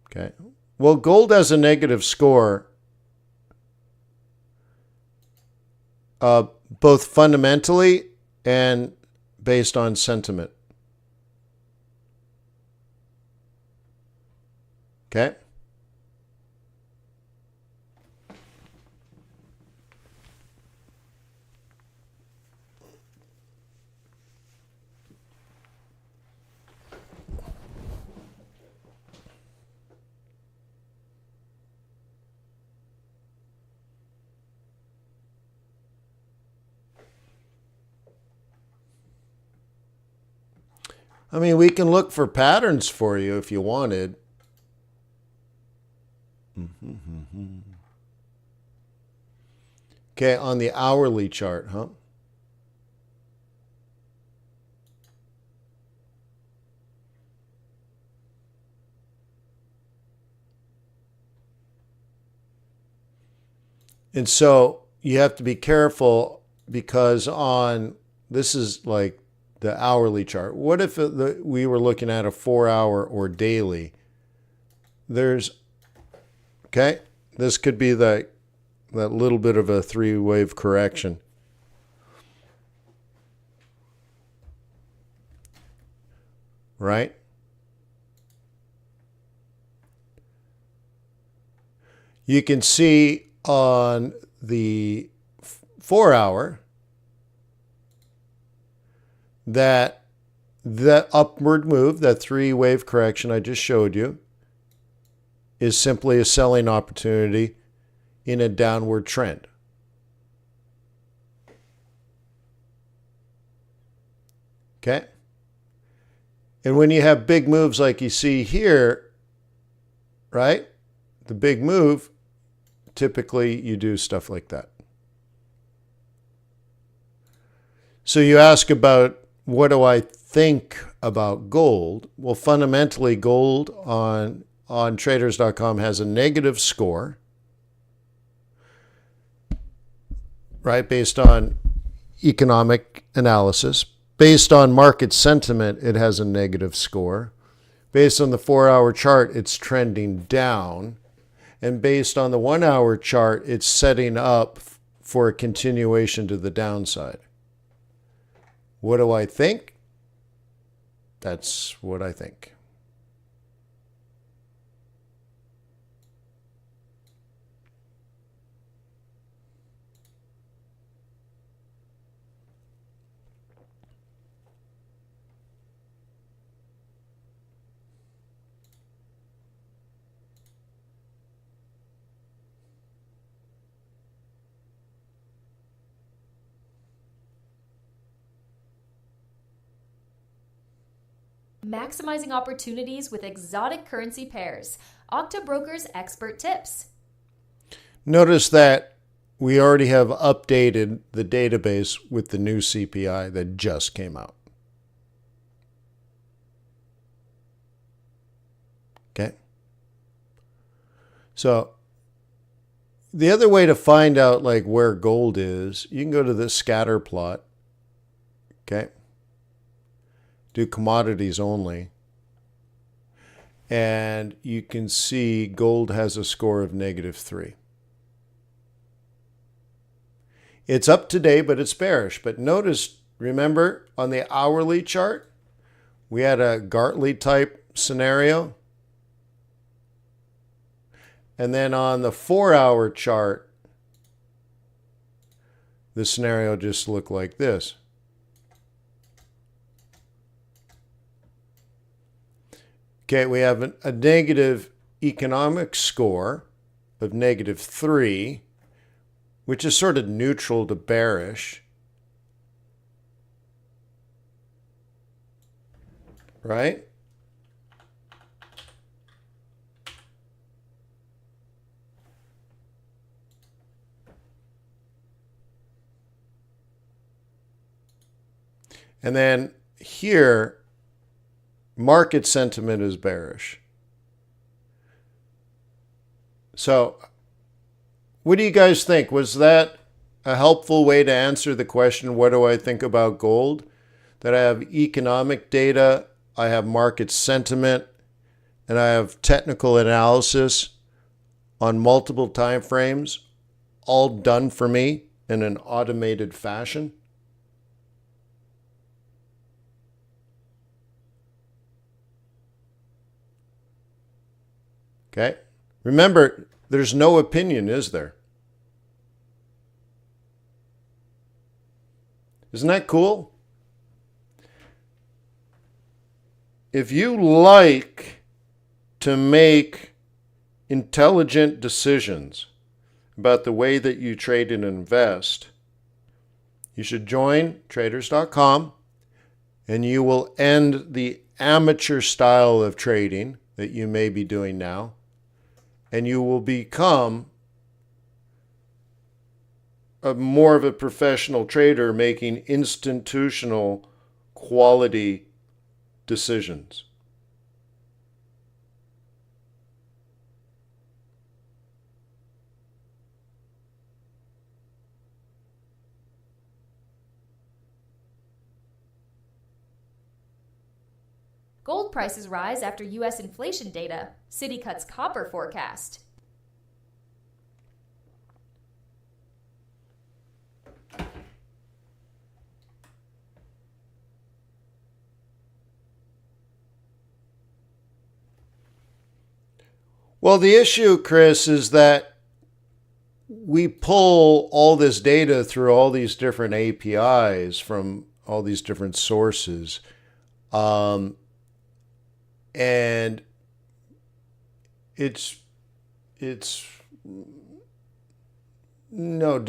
Okay. Well, gold has a negative score, both fundamentally and based on sentiment. Okay. I mean, we can look for patterns for you if you wanted. Okay, on the hourly chart, huh? And so you have to be careful because this is like the hourly chart. What if we were looking at a 4-hour or daily? Okay, this could be that little bit of a 3-wave correction. Right? You can see on the 4-hour that the upward move, that 3-wave correction I just showed you, is simply a selling opportunity in a downward trend. Okay? And when you have big moves like you see here, right? The big move, typically you do stuff like that. So you ask about what do I think about gold? Well, fundamentally, gold on traders.com has a negative score, right, based on economic analysis. Based on market sentiment, it has a negative score. Based on the 4-hour chart, it's trending down. And based on the 1-hour chart, it's setting up for a continuation to the downside. What do I think? That's what I think. Maximizing opportunities with exotic currency pairs. Octobroker's expert tips. Notice that we already have updated the database with the new CPI that just came out. Okay? So the other way to find out like where gold is, you can go to the scatter plot. Okay? Do commodities only. And you can see gold has a score of -3. It's up today, but it's bearish. But notice, remember, on the hourly chart, we had a Gartley type scenario. And then on the 4-hour chart, the scenario just looked like this. Okay, we have a negative economic score of -3, which is sort of neutral to bearish. Right? And then here, market sentiment is bearish. So, what do you guys think? Was that a helpful way to answer the question, what do I think about gold? That I have economic data, I have market sentiment, and I have technical analysis on multiple time frames, all done for me in an automated fashion? Okay? Remember, there's no opinion, is there? Isn't that cool? If you like to make intelligent decisions about the way that you trade and invest, you should join traders.com and you will end the amateur style of trading that you may be doing now, and you will become more of a professional trader making institutional quality decisions. Gold prices rise after U.S. inflation data. Citi cuts copper forecast. Well, the issue, Chris, is that we pull all this data through all these different APIs from all these different sources. And it's no,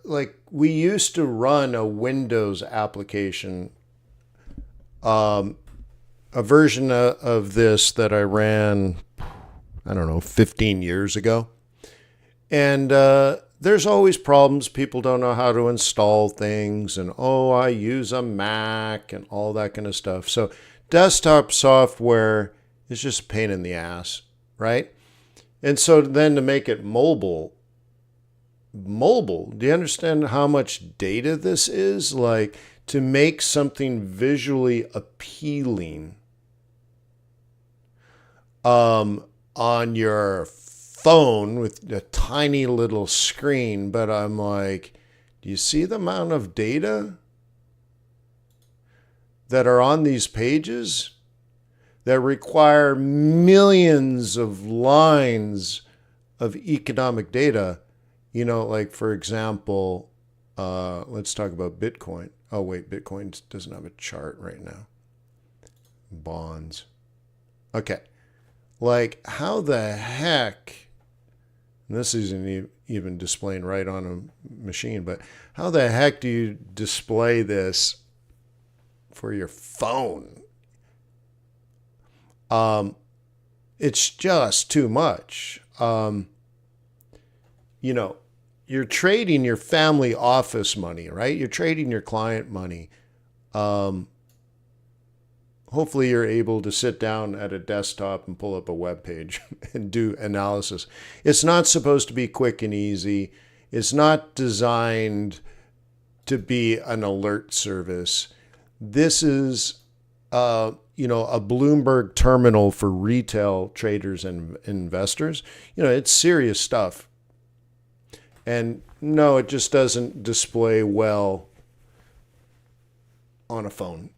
like we used to run a Windows application, a version of this that I ran, I don't know, 15 years ago. And there's always problems. People don't know how to install things, and I use a Mac and all that kind of stuff. So desktop software is just a pain in the ass, right? And so then to make it mobile, do you understand how much data this is? Like, to make something visually appealing on your phone with a tiny little screen, but I'm like, do you see the amount of data that are on these pages that require millions of lines of economic data? You know, like, for example, let's talk about Bitcoin. Oh, wait, Bitcoin doesn't have a chart right now. Bonds. Okay. Like, how the heck, and this isn't even displaying right on a machine, but how the heck do you display this for your phone? It's just too much. You know, you're trading your family office money, right? You're trading your client money. Hopefully you're able to sit down at a desktop and pull up a web page and do analysis. It's not supposed to be quick and easy. It's not designed to be an alert service. This is, a Bloomberg terminal for retail traders and investors. You know, it's serious stuff. And no, it just doesn't display on a phone.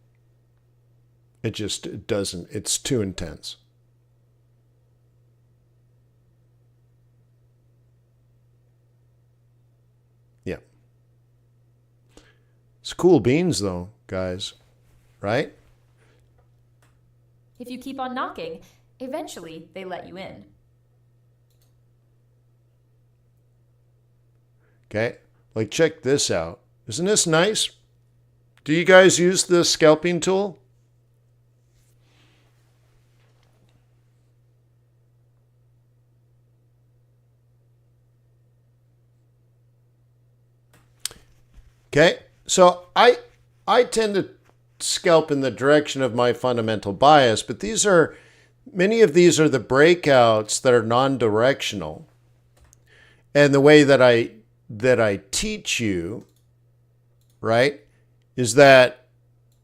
It doesn't. It's too intense. Yeah. It's cool beans, though, guys. Right? If you keep on knocking, eventually they let you in. Okay. Like, check this out. Isn't this nice? Do you guys use the scalping tool? Okay, so I tend to scalp in the direction of my fundamental bias, but many of these are the breakouts that are non-directional. And the way that I teach you, right, is that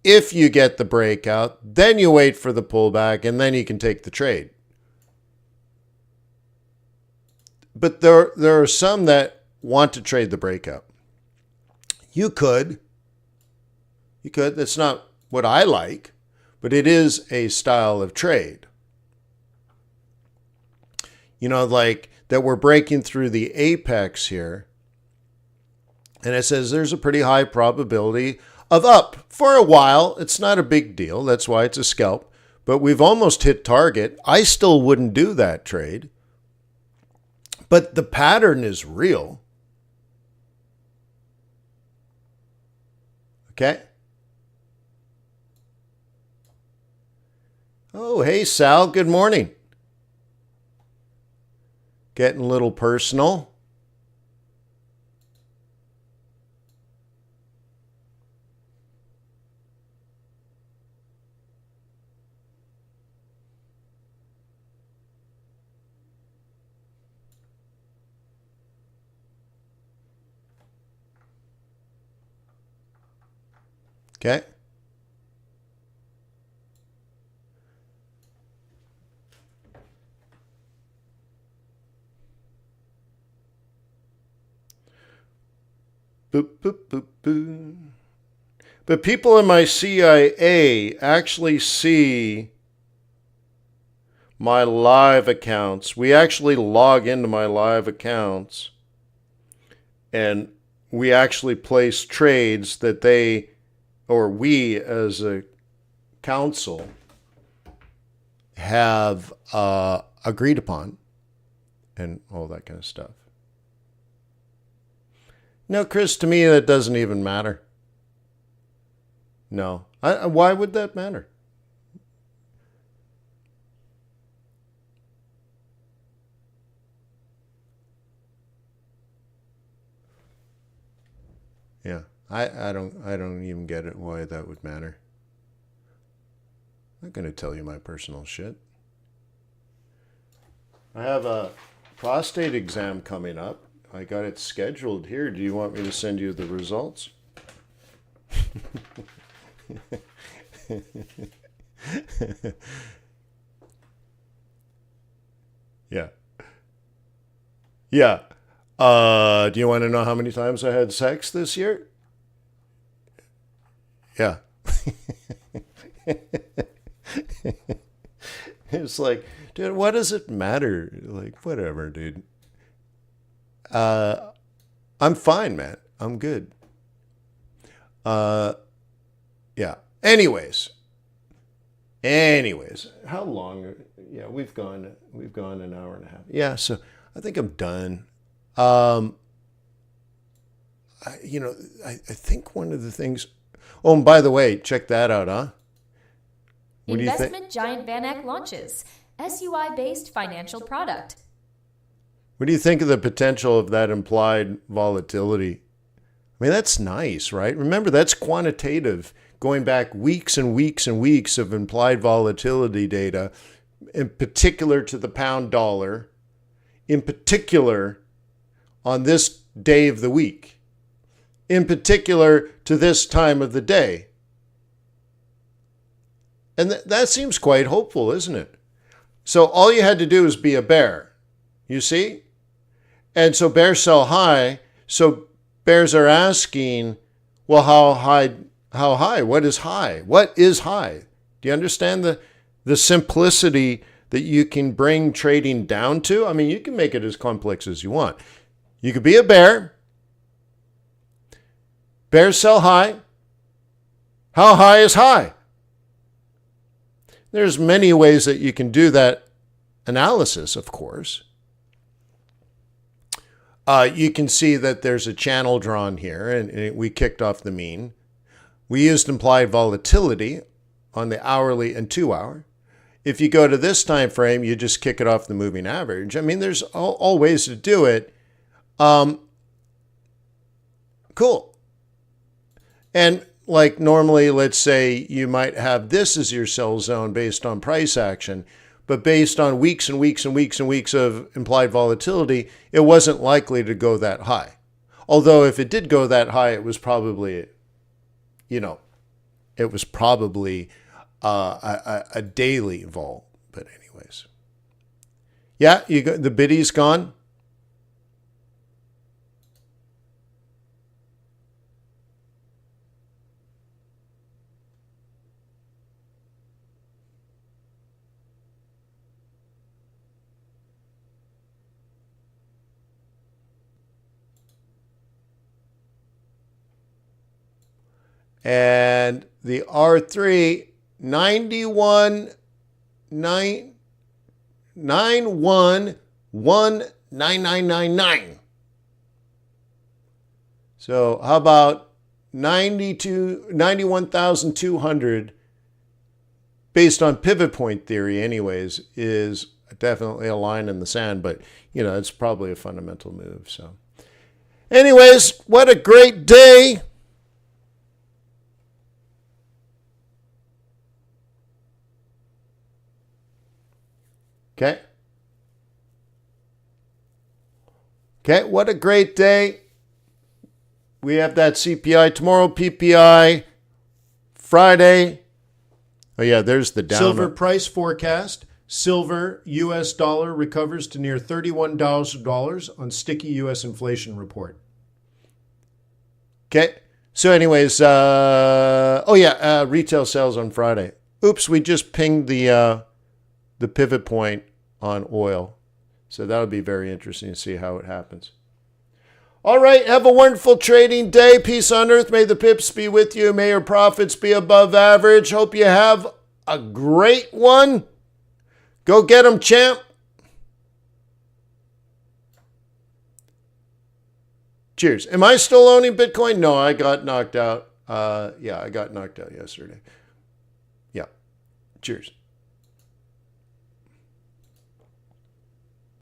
if you get the breakout, then you wait for the pullback, and then you can take the trade. But there are some that want to trade the breakout. You could. That's not what I like, but it is a style of trade. You know, like that we're breaking through the apex here. And it says there's a pretty high probability of up for a while. It's not a big deal. That's why it's a scalp. But we've almost hit target. I still wouldn't do that trade. But the pattern is real. Okay? Oh, hey, Sal. Good morning. Getting a little personal. Okay. Boop, boop, boop, boop. But people in my CIA actually see my live accounts. We actually log into my live accounts and we actually place trades that they, or we as a council, have agreed upon and all that kind of stuff. No, Chris, to me that doesn't even matter. No. Why would that matter? Yeah. I don't even get it why that would matter. I'm not going to tell you my personal shit. I have a prostate exam coming up. I got it scheduled here. Do you want me to send you the results? Yeah. Yeah. Do you want to know how many times I had sex this year? Yeah. It's like, dude, what does it matter? Like, whatever, dude. I'm fine, man. I'm good. Yeah. Anyways, how long? Yeah, we've gone an hour and a half. Yeah, so I think I'm done. I think one of the things. Oh, and by the way, check that out, huh? What do you think? Investment giant VanEck launches SUI-based financial product. What do you think of the potential of that implied volatility? I mean, that's nice, right? Remember, that's quantitative, going back weeks and weeks and weeks of implied volatility data, in particular to the pound dollar, in particular on this day of the week, in particular to this time of the day. And that seems quite hopeful, isn't it? So all you had to do is be a bear, you see? And so bears sell high. So bears are asking, well, how high? How high? What is high? What is high? Do you understand the simplicity that you can bring trading down to? I mean, you can make it as complex as you want. You could be a bear. Bears sell high. How high is high? There's many ways that you can do that analysis, of course. You can see that there's a channel drawn here, and we kicked off the mean. We used implied volatility on the hourly and 2 hour. If you go to this time frame, you just kick it off the moving average. I mean, there's all ways to do it. Cool. And like normally, let's say you might have this as your sell zone based on price action, but based on weeks and weeks and weeks and weeks of implied volatility, it wasn't likely to go that high. Although if it did go that high, it was probably, a daily vol. But anyways, yeah, the biddy's gone. And the R3, 91,199. So how about 91,200 based on pivot point theory anyways, is definitely a line in the sand, but it's probably a fundamental move. So anyways, what a great day. Okay, what a great day. We have that CPI tomorrow, PPI Friday. Oh yeah, there's the down. Silver price forecast. Silver US dollar recovers to near $31 on sticky US inflation report. Okay. So anyways, retail sales on Friday. Oops, we just pinged the pivot point on oil. So that'll be very interesting to see how it happens. All right, have a wonderful trading day. Peace on earth. May the pips be with you. May your profits be above average. Hope you have a great one. Go get them, champ. Cheers. Am I still owning Bitcoin? No, I got knocked out. I got knocked out yesterday. Yeah. Cheers.